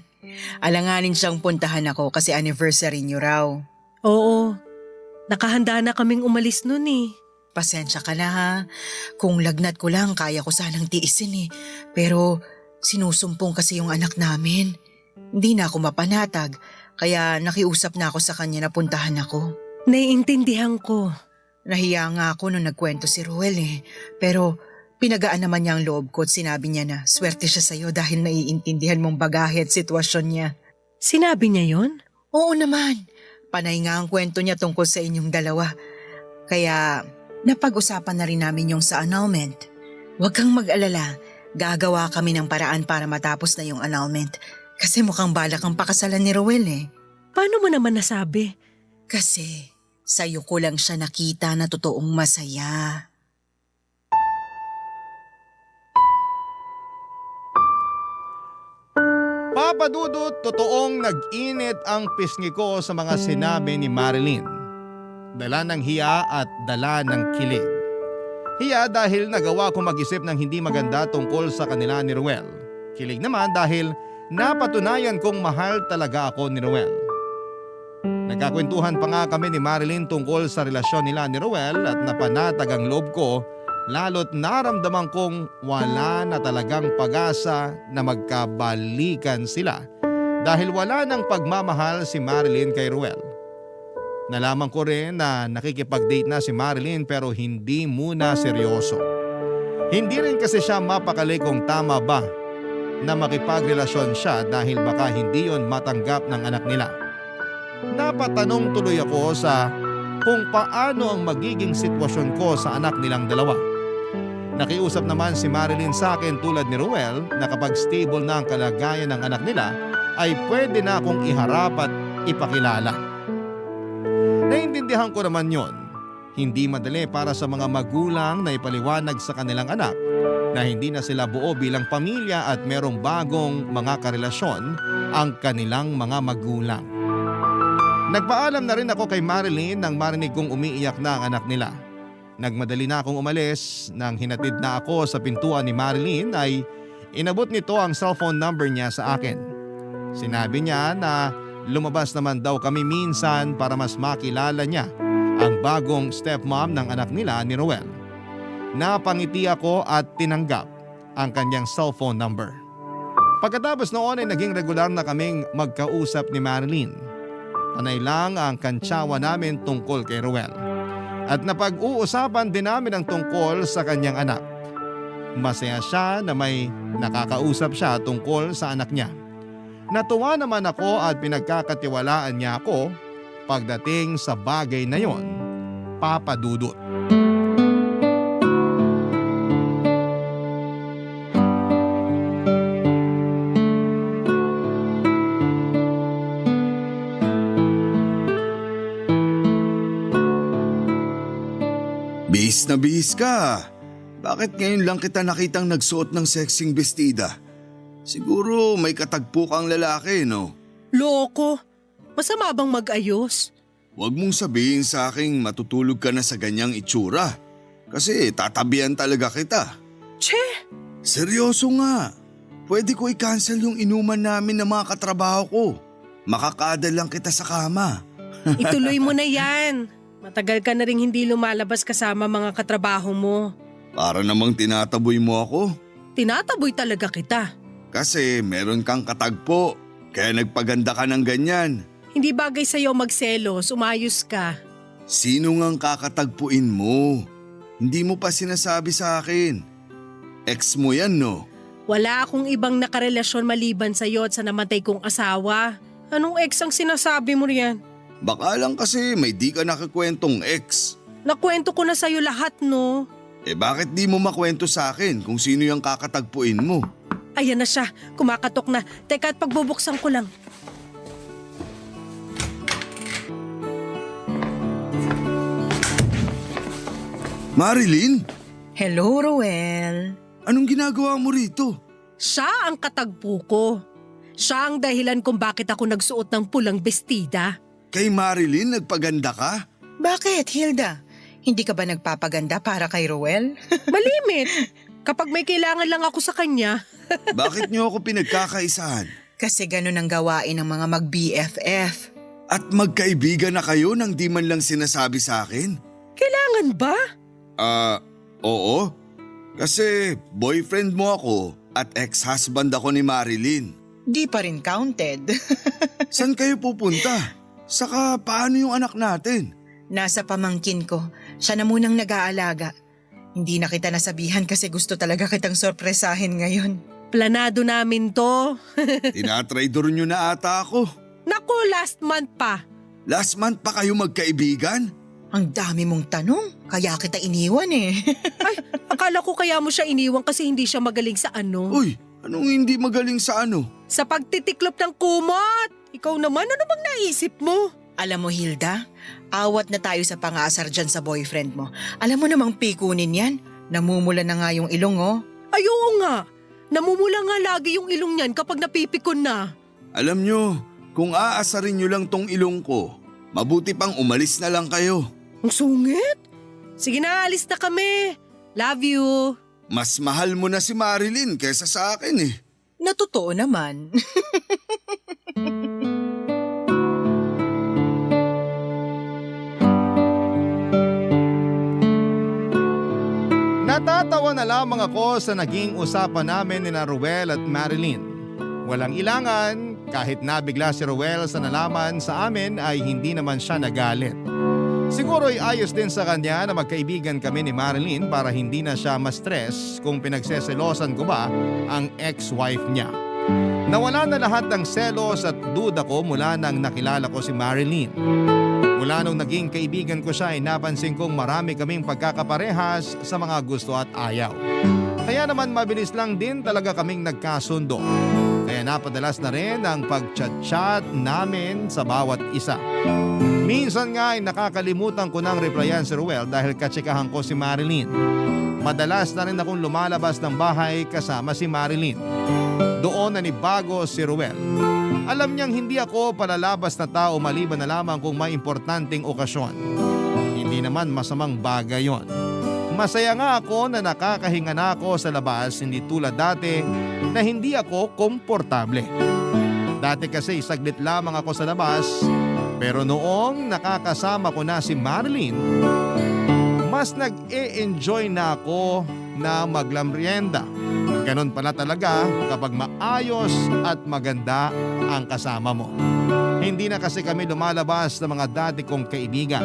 Alanganin siyang puntahan ako kasi anniversary niyo raw. Oo, nakahanda na kaming umalis nun eh. Pasensya ka na ha. Kung lagnat ko lang, kaya ko sanang tiisin eh. Pero sinusumpong kasi yung anak namin. Hindi na ako mapanatag, kaya nakiusap na ako sa kanya na puntahan ako. Naiintindihan ko. Nahiya nga ako nung nagkwento si Ruel eh. Pero pinagaan naman niya ang loob ko at sinabi niya na swerte siya sa'yo dahil naiintindihan mong bagahe at sitwasyon niya. Sinabi niya yon? Oo naman. Panay nga ang kwento niya tungkol sa inyong dalawa. Kaya napag-usapan na rin namin yung sa annulment. Huwag kang mag-alala. Gagawa kami ng paraan para matapos na yung annulment. Kasi mukhang balak ang pakasalan ni Rowel eh. Paano mo naman nasabi? Kasi sa'yo ko lang siya nakita na totoong masaya. Papa Dudut, totoong nag-init ang pisngi ko sa mga sinabi ni Marilyn. Dala ng hiya at dala ng kilig. Hiya dahil nagawa ko mag-isip ng hindi maganda tungkol sa kanila ni Ruel. Kilig naman dahil napatunayan kong mahal talaga ako ni Ruel. Nagkakwentuhan pa nga kami ni Marilyn tungkol sa relasyon nila ni Ruel at napanatag ang loob ko, lalo't naramdaman kong wala na talagang pag-asa na magkabalikan sila dahil wala ng pagmamahal si Marilyn kay Ruel. Nalaman ko rin na nakikipag-date na si Marilyn pero hindi muna seryoso. Hindi rin kasi siya mapakali kung tama ba na makipagrelasyon siya dahil baka hindi yon matanggap ng anak nila. Napatanong tuloy ako sa kung paano ang magiging sitwasyon ko sa anak nilang dalawa. Nakiusap naman si Marilyn sa akin tulad ni Ruel na kapag stable na ang kalagayan ng anak nila ay pwede na akong iharap at ipakilala. Naintindihan ko naman yon. Hindi madali para sa mga magulang na ipaliwanag sa kanilang anak na hindi na sila buo bilang pamilya at merong bagong mga karelasyon ang kanilang mga magulang. Nagpaalam na rin ako kay Marilyn nang marinig kong umiiyak na ang anak nila. Nagmadali na akong umalis nang hinatid na ako sa pintuan ni Marilyn ay inabot nito ang cellphone number niya sa akin. Sinabi niya na lumabas naman daw kami minsan para mas makilala niya ang bagong stepmom ng anak nila ni Ruel. Napangiti ako at tinanggap ang kanyang cellphone number. Pagkatapos noon ay naging regular na kaming magkausap ni Marilyn. Panay lang ang kantsawa namin tungkol kay Ruel. At napag-uusapan din namin ang tungkol sa kanyang anak. Masaya siya na may nakakausap siya tungkol sa anak niya. Natuwa naman ako at pinagkakatiwalaan niya ako pagdating sa bagay na yon, Papa Dudut. Bihis na bihis ka. Bakit ngayon lang kita nakitang nagsuot ng sexing bestida? Siguro may katagpo kang lalaki, no? Loko, masama bang mag-ayos? Huwag mong sabihin sa aking matutulog ka na sa ganyang itsura. Kasi tatabihan talaga kita. Che! Seryoso nga. Pwede ko i-cancel yung inuman namin ng mga katrabaho ko. Makakadal lang kita sa kama. Ituloy mo na yan. Matagal ka na rin hindi lumalabas kasama mga katrabaho mo. Para namang tinataboy mo ako. Tinataboy talaga kita. Kasi meron kang katagpo. Kaya nagpaganda ka ng ganyan. Hindi bagay sa'yo magselos, umayos ka. Sino ngang kakatagpuin mo? Hindi mo pa sinasabi sa akin. Ex mo yan, no? Wala akong ibang nakarelasyon maliban sa'yo at sa namatay kong asawa. Anong ex ang sinasabi mo riyan? Baka lang kasi may di ka nakakwentong ex. Nakwento ko na sa'yo lahat, no? Bakit di mo makwento sa akin kung sino yung kakatagpuin mo? Ayan na siya, kumakatok na. Teka at pagbubuksan ko lang. Marilyn, Hello, Roel. anong ginagawa mo rito? Siya ang katagpo ko. Siya ang dahilan kung bakit ako nagsuot ng pulang bestida. Kay Marilyn nagpaganda ka? Bakit, Hilda? Hindi ka ba nagpapaganda para kay Roel? Malimit. Kapag may kailangan lang ako sa kanya. Bakit niyo ako pinagkakaisahan? Kasi ganun ang gawain ng mga mag-BFF. At magkaibigan na kayo nang di man lang sinasabi sa akin? Kailangan ba? Oo. Kasi boyfriend mo ako at ex-husband ako ni Marilyn. Di pa rin counted. Saan kayo pupunta? Saka paano yung anak natin? Nasa pamangkin ko. Siya na munang nag-aalaga. Hindi na kita nasabihan kasi gusto talaga kitang sorpresahin ngayon. Planado namin to. Tinatraidor nyo na ata ako. Naku, last month pa. Last month pa kayo magkaibigan? Ang dami mong tanong, kaya kita iniwan eh. Ay, akala ko kaya mo siya iniwan kasi hindi siya magaling sa ano. Uy, anong hindi magaling sa ano? Sa pagtitiklop ng kumot. Ikaw naman, ano bang naisip mo? Alam mo, Hilda, awat na tayo sa pang-aasar dyan sa boyfriend mo. Alam mo namang pikunin yan. Namumula na nga yung ilong, oh. Ay, oo nga. Namumula nga lagi yung ilong niyan kapag napipikon na. Alam nyo, kung aasarin nyo lang tong ilong ko, mabuti pang umalis na lang kayo. Ang sungit. Sige na, alis na kami. Love you. Mas mahal mo na si Marilyn kaysa sa akin eh. Natotoo naman. Natatawa na lamang ako sa naging usapan namin ni Ruel at Marilyn. Walang ilangan, kahit nabigla si Ruel sa nalaman sa amin ay hindi naman siya nagalit. Siguro ay ayos din sa kanya na magkaibigan kami ni Marilyn para hindi na siya ma-stress kung pinagseselosan ko ba ang ex-wife niya. Nawala na lahat ng selos at duda ko mula nang nakilala ko si Marilyn. Mula nung naging kaibigan ko siya ay napansin kong marami kaming pagkakaparehas sa mga gusto at ayaw. Kaya naman mabilis lang din talaga kaming nagkasundo. Kaya napadalas na rin ang pag-chat-chat namin sa bawat isa. Minsan nga ay nakakalimutan ko ng replyan si Ruel dahil katsikahan ko si Marilyn. Madalas na rin akong lumalabas ng bahay kasama si Marilyn. Doon nanibago si Ruel. Alam niyang hindi ako palalabas na tao maliban na lamang kung may importanteng okasyon. Hindi naman masamang bagay yon. Masaya nga ako na nakakahinga na ako sa labas, hindi tulad dati na hindi ako komportable. Dati kasi saglit lamang ako sa labas, pero noong nakakasama ko na si Marilyn, mas nag-e-enjoy na ako na maglamrienda. Ganon pala talaga kapag maayos at maganda ang kasama mo. Hindi na kasi kami lumalabas ng mga dati kong kaibigan.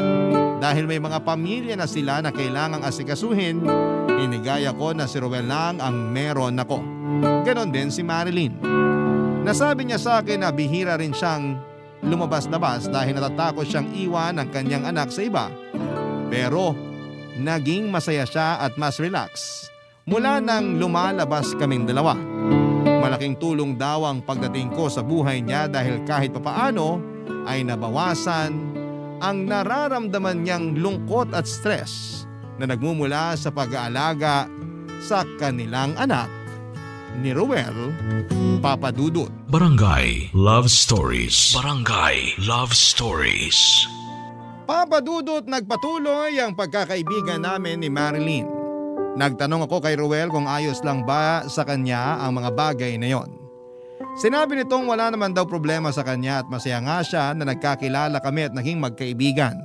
Dahil may mga pamilya na sila na kailangang asikasuhin, inigaya ko na si Ruel lang ang meron ako. Ganon din si Marilyn. Nasabi niya sa akin na bihira rin siyang lumabas-labas dahil natatakot siyang iwan ang kanyang anak sa iba. Pero naging masaya siya at mas relax mula nang lumalabas kaming dalawa. Malaking tulong daw ang pagdating ko sa buhay niya dahil kahit papaano ay nabawasan ang nararamdaman niyang lungkot at stress na nagmumula sa pag-aalaga sa kanilang anak ni Ruel, Papa Dudut. Barangay Love Stories. Barangay Love Stories. Papa Dudut, nagpatuloy ang pagkakaibigan namin ni Marilyn. Nagtanong ako kay Ruel kung ayos lang ba sa kanya ang mga bagay na yon. Sinabi nitong wala naman daw problema sa kanya at masaya nga siya na nagkakilala kami at naging magkaibigan.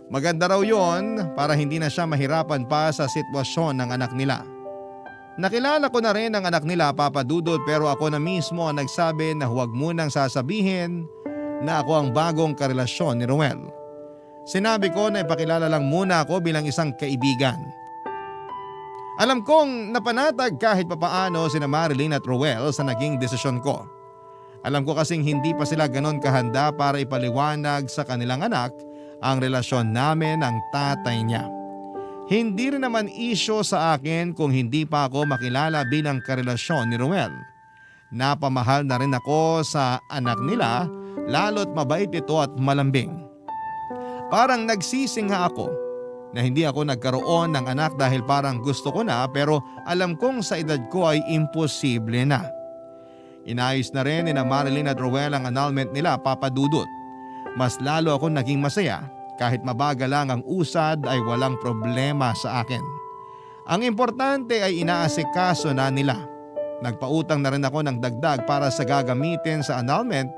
Maganda raw yon para hindi na siya mahirapan pa sa sitwasyon ng anak nila. Nakilala ko na rin ang anak nila, Papa Dudut, pero ako na mismo ang nagsabi na huwag munang sasabihin na ako ang bagong karelasyon ni Ruel. Sinabi ko na ipakilala lang muna ako bilang isang kaibigan. Alam kong napanatag kahit papaano sina Marilyn at Ruel sa naging desisyon ko. Alam ko kasing hindi pa sila ganon kahanda para ipaliwanag sa kanilang anak ang relasyon namin ng tatay niya. Hindi rin naman isyo sa akin kung hindi pa ako makilala bilang karelasyon ni Ruel. Napamahal na rin ako sa anak nila, lalo't mabait ito at malambing. Parang nagsisi nga ako na hindi ako nagkaroon ng anak dahil parang gusto ko na, pero alam kong sa edad ko ay imposible na. Inayos na rin ni Marilyn at Ruel ang annulment nila, Papa Dudut. Mas lalo ako naging masaya, kahit mabagal lang ang usad ay walang problema sa akin. Ang importante ay inaasikaso na nila. Nagpautang na rin ako ng dagdag para sa gagamitin sa annulment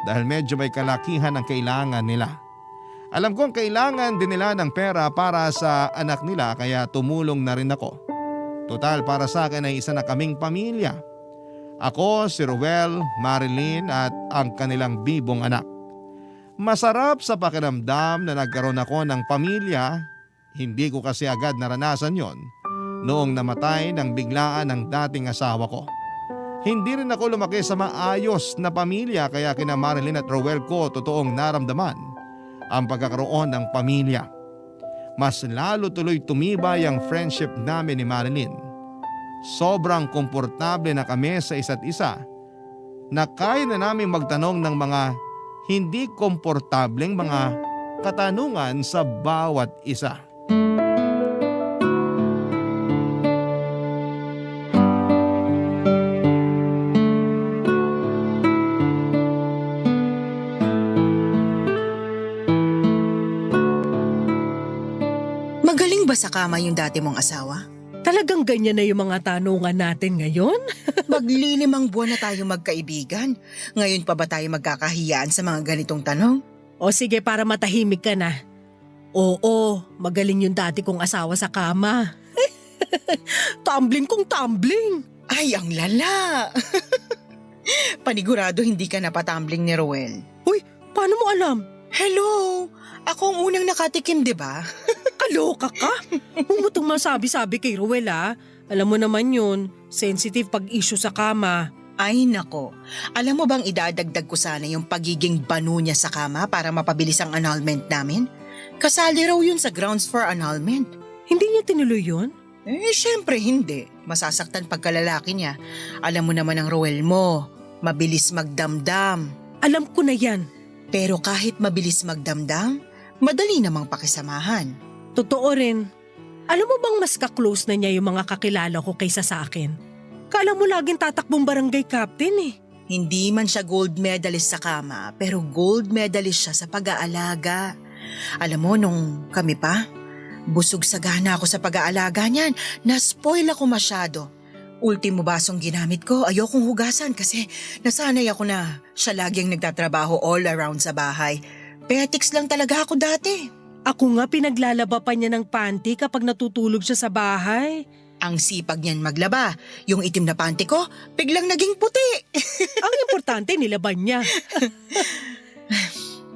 dahil medyo may kalakihan ang kailangan nila. Alam kong kailangan din nila ng pera para sa anak nila, kaya tumulong na rin ako. Total, para sa akin ay isa na kaming pamilya. Ako, si Ruel, Marilyn at ang kanilang bibong anak. Masarap sa pakiramdam na nagkaroon ako ng pamilya. Hindi ko kasi agad naranasan yon noong namatay ng biglaan ng dating asawa ko. Hindi rin ako lumaki sa maayos na pamilya, kaya kina Marilyn at Ruel ko totoong naramdaman ang pagkakaroon ng pamilya. Mas lalo tuloy tumibay ang friendship namin ni Marilyn. Sobrang komportable na kami sa isa't isa na kaya na namin magtanong ng mga hindi komportableng mga katanungan sa bawat isa. Magaling ba sa kama yung dati mong asawa? Talagang ganyan na yung mga tanungan natin ngayon? Maglilimang buwan na tayo magkaibigan. Ngayon pa ba tayo magkakahiyaan sa mga ganitong tanong? O sige, para matahimik ka na. Oo, magaling yung dati kong asawa sa kama. Tumbling kong tumbling. Ay, ang lala! Panigurado hindi ka napatumbling ni Roel. Uy, paano mo alam? Hello! Ako ang unang nakatikim, di ba? Kaloka ka? Huwag mo itong masabi-sabi kay Ruel, ah. Alam mo naman yun, sensitive pag issue sa kama. Ay nako, alam mo bang idadagdag ko sana yung pagiging banu niya sa kama para mapabilis ang annulment namin? Kasali raw yun sa grounds for annulment. Hindi niya tinuloy yun? Syempre hindi. Masasaktan pagkalalaki niya. Alam mo naman ang Roel mo, mabilis magdamdam. Alam ko na yan. Pero kahit mabilis magdamdam, madali namang pakisamahan. Totoo rin. Alam mo bang mas ka-close na niya yung mga kakilala ko kaysa sa akin? Kala mo laging tatakbong barangay captain eh. Hindi man siya gold medalist sa kama, pero gold medalist siya sa pag-aalaga. Alam mo, nung kami pa, busog sa gana ako sa pag-aalaga niyan. Na-spoil ako masyado. Ultimo basong ginamit ko, ayokong hugasan kasi nasanay ako na siya laging nagtatrabaho all around sa bahay. Petics lang talaga ako dati. Ako nga pinaglalaba pa niya ng panty kapag natutulog siya sa bahay. Ang sipag niyan maglaba. Yung itim na panty ko, biglang naging puti. Ang importante, nilaban niya.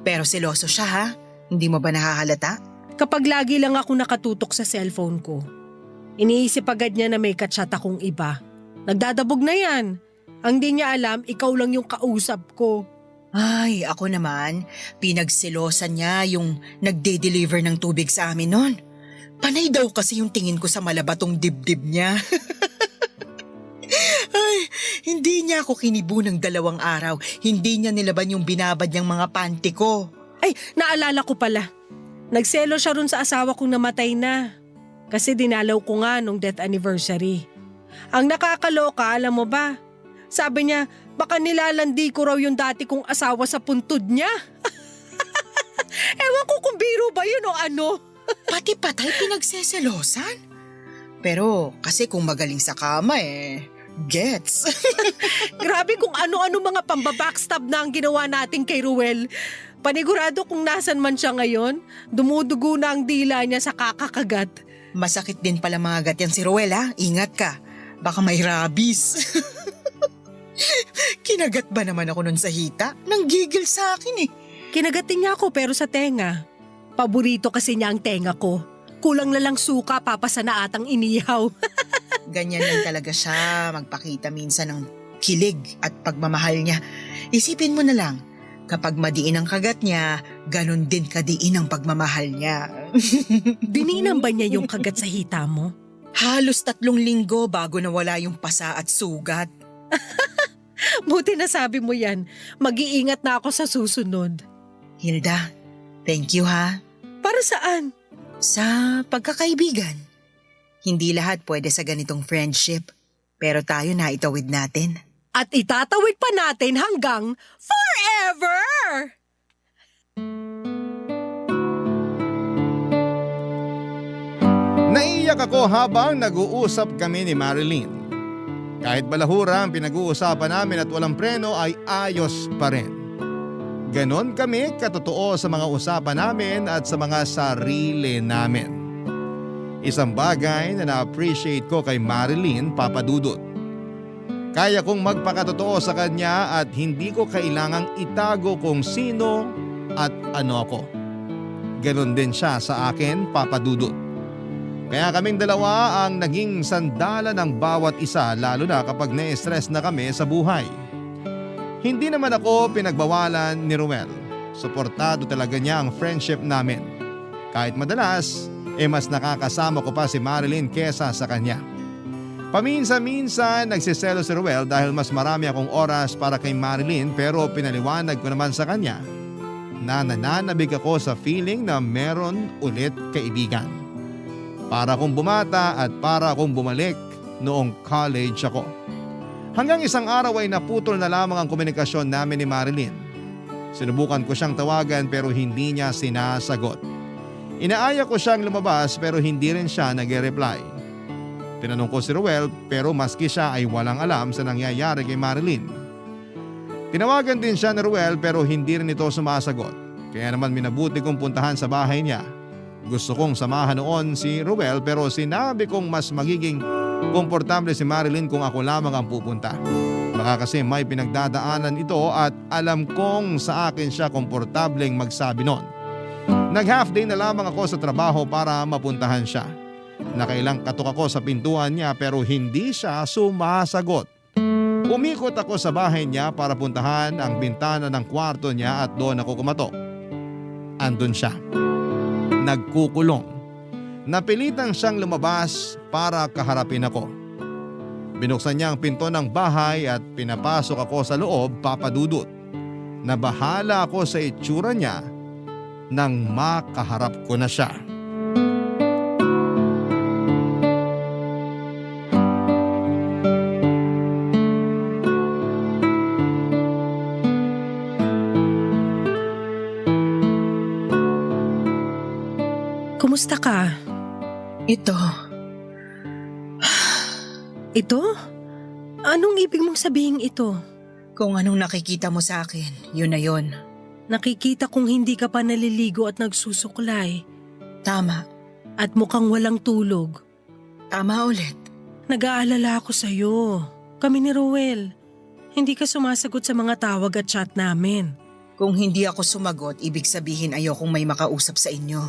Pero seloso siya ha? Hindi mo ba nahahalata? Kapag lagi lang ako nakatutok sa cellphone ko, iniisip agad niya na may kachat akong iba. Nagdadabog na yan. Ang di niya alam, ikaw lang yung kausap ko. Ay, ako naman, pinagselosan niya yung nagde-deliver ng tubig sa amin nun. Panay daw kasi yung tingin ko sa malabatong dibdib niya. Ay, hindi niya ako kinibo ng 2 araw. Hindi niya nilaban yung binabad niyang mga panty ko. Ay, naalala ko pala. Nagselo siya ron sa asawa kong namatay na. Kasi dinalaw ko nga nung death anniversary. Ang nakakaloka, alam mo ba? Sabi niya, baka nilalandi ko raw yung dati kong asawa sa puntod niya. Ewan ko kung biro ba yun o ano. Pati patay pinagseselosan? Pero kasi kung magaling sa kama gets. Grabe kung ano-ano mga pambabackstab na ang ginawa natin kay Ruel. Panigurado kung nasan man siya ngayon, dumudugo na ang dila niya sa kakakagat. Masakit din pala mga gat yan si Ruel ha. Ingat ka. Baka may rabies. Kinagat ba naman ako nun sa hita? Nanggigil sa akin eh. Kinagatin niya ako pero sa tenga. Paborito kasi niya ang tenga ko. Kulang na lang suka, papasa na atang inihaw. Ganyan lang talaga siya, magpakita minsan ng kilig at pagmamahal niya. Isipin mo na lang, kapag madiin ang kagat niya, ganon din kadiin ang pagmamahal niya. Diniinan ba niya yung kagat sa hita mo? Halos 3 linggo bago nawala yung pasa at sugat. Buti na sabi mo yan. Mag-iingat na ako sa susunod. Hilda, thank you ha. Para saan? Sa pagkakaibigan. Hindi lahat pwede sa ganitong friendship. Pero tayo na itawid natin. At itatawid pa natin hanggang forever! Naiyak ako habang nag-uusap kami ni Marilyn. Kahit balahura ang pinag-uusapan namin at walang preno ay ayos pa rin. Ganon kami katotoo sa mga usapan namin at sa mga sarili namin. Isang bagay na na-appreciate ko kay Marilyn, Papa Dudut. Kaya kong magpakatotoo sa kanya at hindi ko kailangang itago kung sino at ano ako. Ganon din siya sa akin, Papa Dudut. Kaya kaming dalawa ang naging sandala ng bawat isa lalo na kapag na-stress na kami sa buhay. Hindi naman ako pinagbawalan ni Ruel. Suportado talaga niya ang friendship namin. Kahit madalas, mas nakakasama ko pa si Marilyn kesa sa kanya. Paminsan-minsan nagsiselo si Ruel dahil mas marami akong oras para kay Marilyn pero pinaliwanag ko naman sa kanya na nananabig ako sa feeling na meron ulit kaibigan. Para akong bumata at para akong bumalik noong college ako. Hanggang isang araw ay naputol na lamang ang komunikasyon namin ni Marilyn. Sinubukan ko siyang tawagan pero hindi niya sinasagot. Inaaya ko siyang lumabas pero hindi rin siya nag-reply. Tinanong ko si Ruel pero maski siya ay walang alam sa nangyayari kay Marilyn. Tinawagan din siya ni Ruel pero hindi rin ito sumasagot. Kaya naman minabuti kong puntahan sa bahay niya. Gusto kong samahan noon si Ruel pero sinabi kong mas magiging komportable si Marilyn kung ako lamang ang pupunta. Baka kasi may pinagdadaanan ito at alam kong sa akin siya komportableng magsabi noon. Nag-half day na lamang ako sa trabaho para mapuntahan siya. Nakailang katok ako sa pintuan niya pero hindi siya sumasagot. Umikot ako sa bahay niya para puntahan ang bintana ng kwarto niya at doon ako kumatok. Andun siya. Nagkukulong. Napilitan siyang lumabas para kaharapin ako. Binuksan niya ang pinto ng bahay at pinapasok ako sa loob, Papa Dudut. Nabahala ako sa itsura niya nang makaharap ko na siya. Kumusta ka? Ito, Ito? Anong ibig mong sabihin ito? kung anong nakikita mo sa akin, yun na yun. Nakikita kong hindi ka pa naliligo at nagsusuklay. Tama, At mukhang walang tulog. tama ulit. Nag-aalala ako sa'yo. Kami ni Ruel. Hindi ka sumasagot sa mga tawag at chat namin. Kung hindi ako sumagot, ibig sabihin ayokong may makausap sa inyo.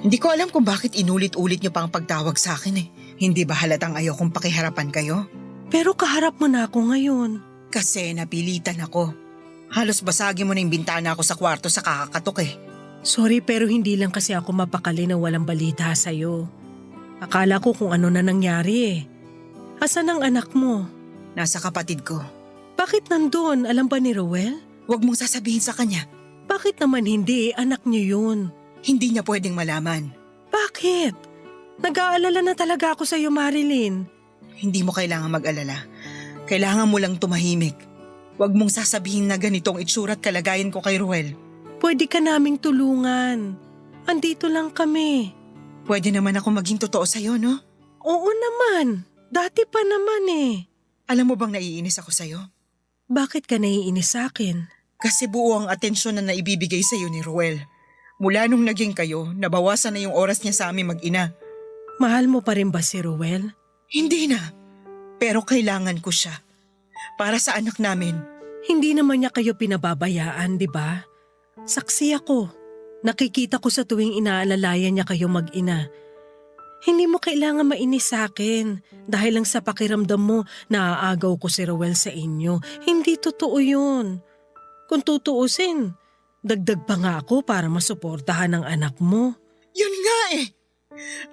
Hindi ko alam kung bakit inulit-ulit niyo pa ang pagtawag sa akin eh. Hindi ba halatang ayokong pakiharapan kayo? Pero kaharap mo na ako ngayon. Kasi napilitan ako. Halos basagin mo na yung bintana ako sa kwarto sa kakakatok eh. Sorry pero hindi lang kasi ako mapakali na walang balita sa'yo. Akala ko kung ano na nangyari eh. Asan ang anak mo? Nasa kapatid ko. Bakit nandun? Alam ba ni Ruel? Huwag mong sasabihin sa kanya. Bakit naman hindi? Anak niyo yun. Hindi niya pwedeng malaman. Bakit? Nag-aalala na talaga ako sa'yo, Marilyn. Hindi mo kailangan mag-alala. Kailangan mo lang tumahimik. Huwag mong sasabihin na ganitong itsura at kalagayan ko kay Ruel. Pwede ka naming tulungan. Andito lang kami. Pwede naman ako maging totoo sa'yo, no? Oo naman. Dati pa naman eh. Alam mo bang naiinis ako sa'yo? Bakit ka naiinis sa akin? Kasi buo ang atensyon na naibibigay sa'yo ni Ruel. Mula nung naging kayo, nabawasan na yung oras niya sa aming mag-ina. Mahal mo pa rin ba si Ruel? Hindi na. Pero kailangan ko siya. Para sa anak namin. Hindi naman niya kayo pinababayaan, di ba? Saksi ako. Nakikita ko sa tuwing inaalalayan niya kayo mag-ina. Hindi mo kailangan mainis sa akin dahil lang sa pakiramdam mo na aagaw ko si Ruel sa inyo. Hindi totoo yun. Kung tutuusin, Dagdag pa nga ako para masuportahan ang anak mo. Yun nga eh.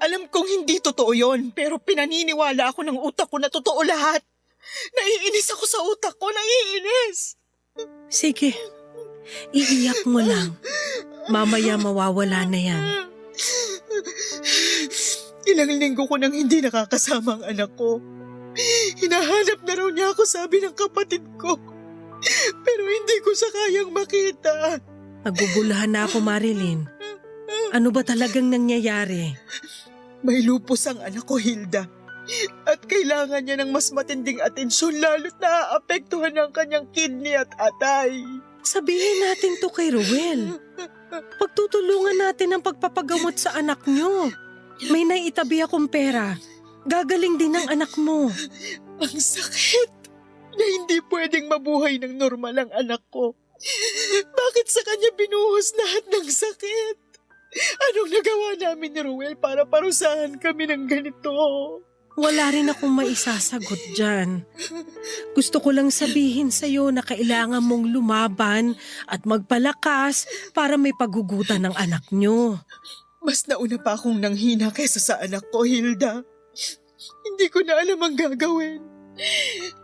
Alam kong hindi totoo yon, pero pinaniniwala ako ng utak ko na totoo lahat. Naiinis ako sa utak ko, naiinis. Sige, iiyak mo lang. Mamaya mawawala na yan. Ilang linggo ko nang hindi nakakasama ang anak ko. Hinahanap na raw niya ako, sabi ng kapatid ko. Pero hindi ko siya kayang makita. Nagugulahan na ako, Marilyn. Ano ba talagang nangyayari? May lupus ang anak ko, Hilda. At kailangan niya ng mas matinding atensyon, lalo't naaapektuhan ang kanyang kidney at atay. Sabihin natin to kay Ruel. Pagtutulungan natin ang pagpapagamot sa anak nyo. May naitabi akong pera. Gagaling din ang anak mo. Ang sakit na hindi pwedeng mabuhay ng normal ang anak ko. Bakit sa kanya binuhos lahat ng sakit? Anong nagawa namin ni Ruel para parusahan kami ng ganito? Wala rin akong maisasagot dyan. Gusto ko lang sabihin sa'yo na kailangan mong lumaban at magpalakas para may pagugutan ng anak nyo. Mas nauna pa akong nanghina kaysa sa anak ko, Hilda. Hindi ko na alam ang gagawin.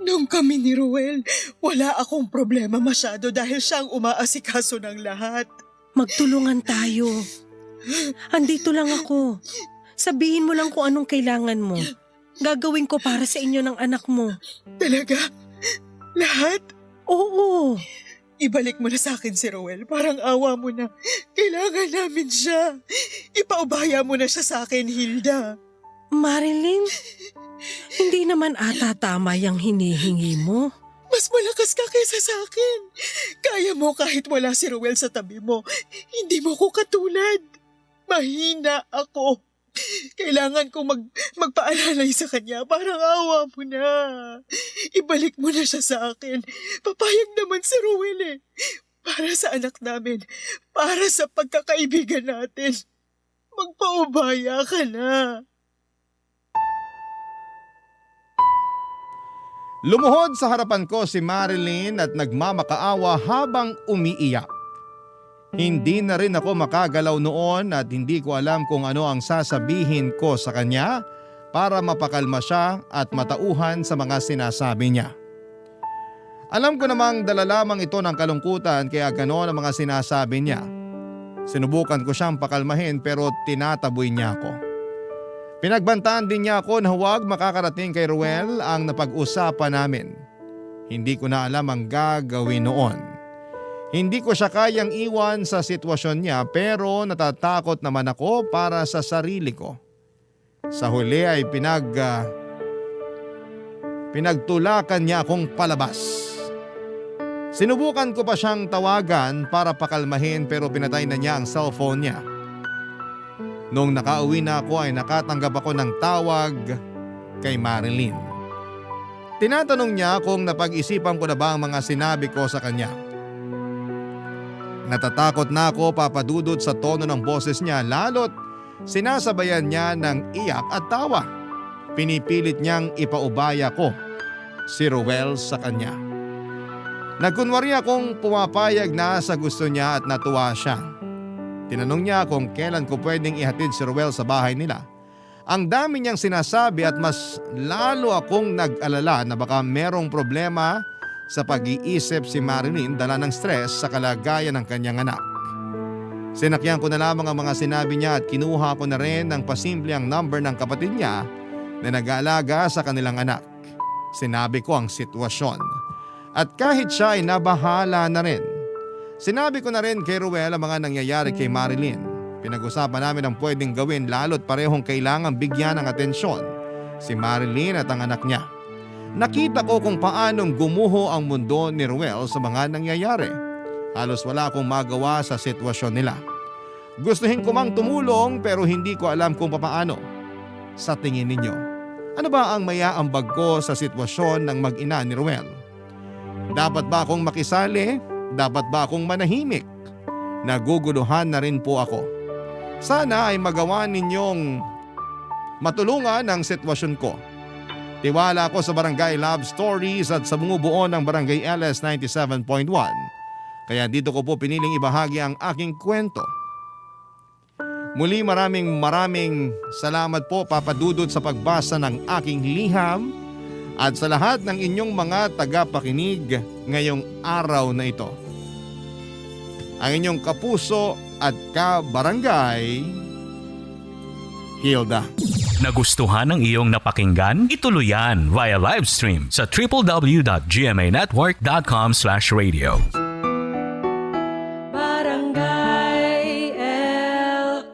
Nung kami ni Ruel, wala akong problema masyado dahil siya ang umaasikaso ng lahat. Magtulungan tayo. Andito lang ako. Sabihin mo lang kung anong kailangan mo. Gagawin ko para sa inyo ng anak mo. Talaga? Lahat? Oo. Ibalik mo na sa akin si Ruel. Parang awa mo na. Kailangan namin siya. Ipaubaya mo na siya sa akin, Hilda. Marilyn, hindi naman ata tama yung hinihingi mo. Mas malakas ka kaysa sa akin. Kaya mo kahit wala si Ruel sa tabi mo. Hindi mo ko katulad. Mahina ako. Kailangan kong magpaalalay sa kanya. Parang awa mo na. Ibalik mo na siya sa akin. Papayag naman si Ruel eh. Para sa anak namin. Para sa pagkakaibigan natin. Magpaubaya ka na. Lumuhod sa harapan ko si Marilyn at nagmamakaawa habang umiiyak. Hindi na rin ako makagalaw noon at hindi ko alam kung ano ang sasabihin ko sa kanya para mapakalma siya at matauhan sa mga sinasabi niya. Alam ko namang dala lamang ito ng kalungkutan kaya gano'n ang mga sinasabi niya. Sinubukan ko siyang pakalmahin pero tinataboy niya ako. Pinagbantaan din niya ako na huwag makakarating kay Ruel ang napag-usapan namin. Hindi ko na alam ang gagawin noon. Hindi ko siya kayang iwan sa sitwasyon niya pero natatakot naman ako para sa sarili ko. Sa huli ay pinagtulakan niya akong palabas. Sinubukan ko pa siyang tawagan para pakalmahin pero pinatay na niya ang cellphone niya. Nung nakauwi na ako ay nakatanggap ako ng tawag kay Marilyn. Tinatanong niya kung napag-isipan ko na ba ang mga sinabi ko sa kanya. Natatakot na ako papadudod sa tono ng boses niya lalo't sinasabayan niya ng iyak at tawa. Pinipilit niyang ipaubaya ko si Ruel sa kanya. Nagkunwari akong pumapayag na sa gusto niya at natuwa siya. Tinanong niya kung kailan ko pwedeng ihatid si Ruel sa bahay nila. Ang dami niyang sinasabi at mas lalo akong nag-alala na baka merong problema sa pag-iisip si Marilyn dala ng stress sa kalagayan ng kanyang anak. Sinakyan ko na lamang ang mga sinabi niya at kinuha ko na rin ng pasimple ang number ng kapatid niya na nag-aalaga sa kanilang anak. Sinabi ko ang sitwasyon. At kahit siya ay nabahala na rin. Sinabi ko na rin kay Ruel ang mga nangyayari kay Marilyn. Pinag-usapan namin ang pwedeng gawin lalo't parehong kailangang bigyan ng atensyon si Marilyn at ang anak niya. Nakita ko kung paanong gumuho ang mundo ni Ruel sa mga nangyayari. Halos wala akong magawa sa sitwasyon nila. Gustuhin ko mang tumulong pero hindi ko alam kung paano. Sa tingin ninyo, ano ba ang mayaambag ko sa sitwasyon ng mag-ina ni Ruel? Dapat ba akong makisali? Dapat ba akong manahimik? Naguguluhan na rin po ako. Sana ay magawa ninyong matulungan ang sitwasyon ko. Tiwala ako sa Barangay Love Stories at sa bumubuo ng Barangay LS 97.1. Kaya dito ko po piniling ibahagi ang aking kwento. Muli maraming salamat po Papa Dudut sa pagbasa ng aking liham at sa lahat ng inyong mga tagapakinig ngayong araw na ito. Ang inyong kapuso at kabarangay, Hilda. Nagustuhan ng iyong napakinggan? Ituloy yan via live stream sa www.gmanetwork.com/radio. Barangay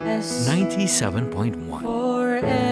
LS 97.1 forever.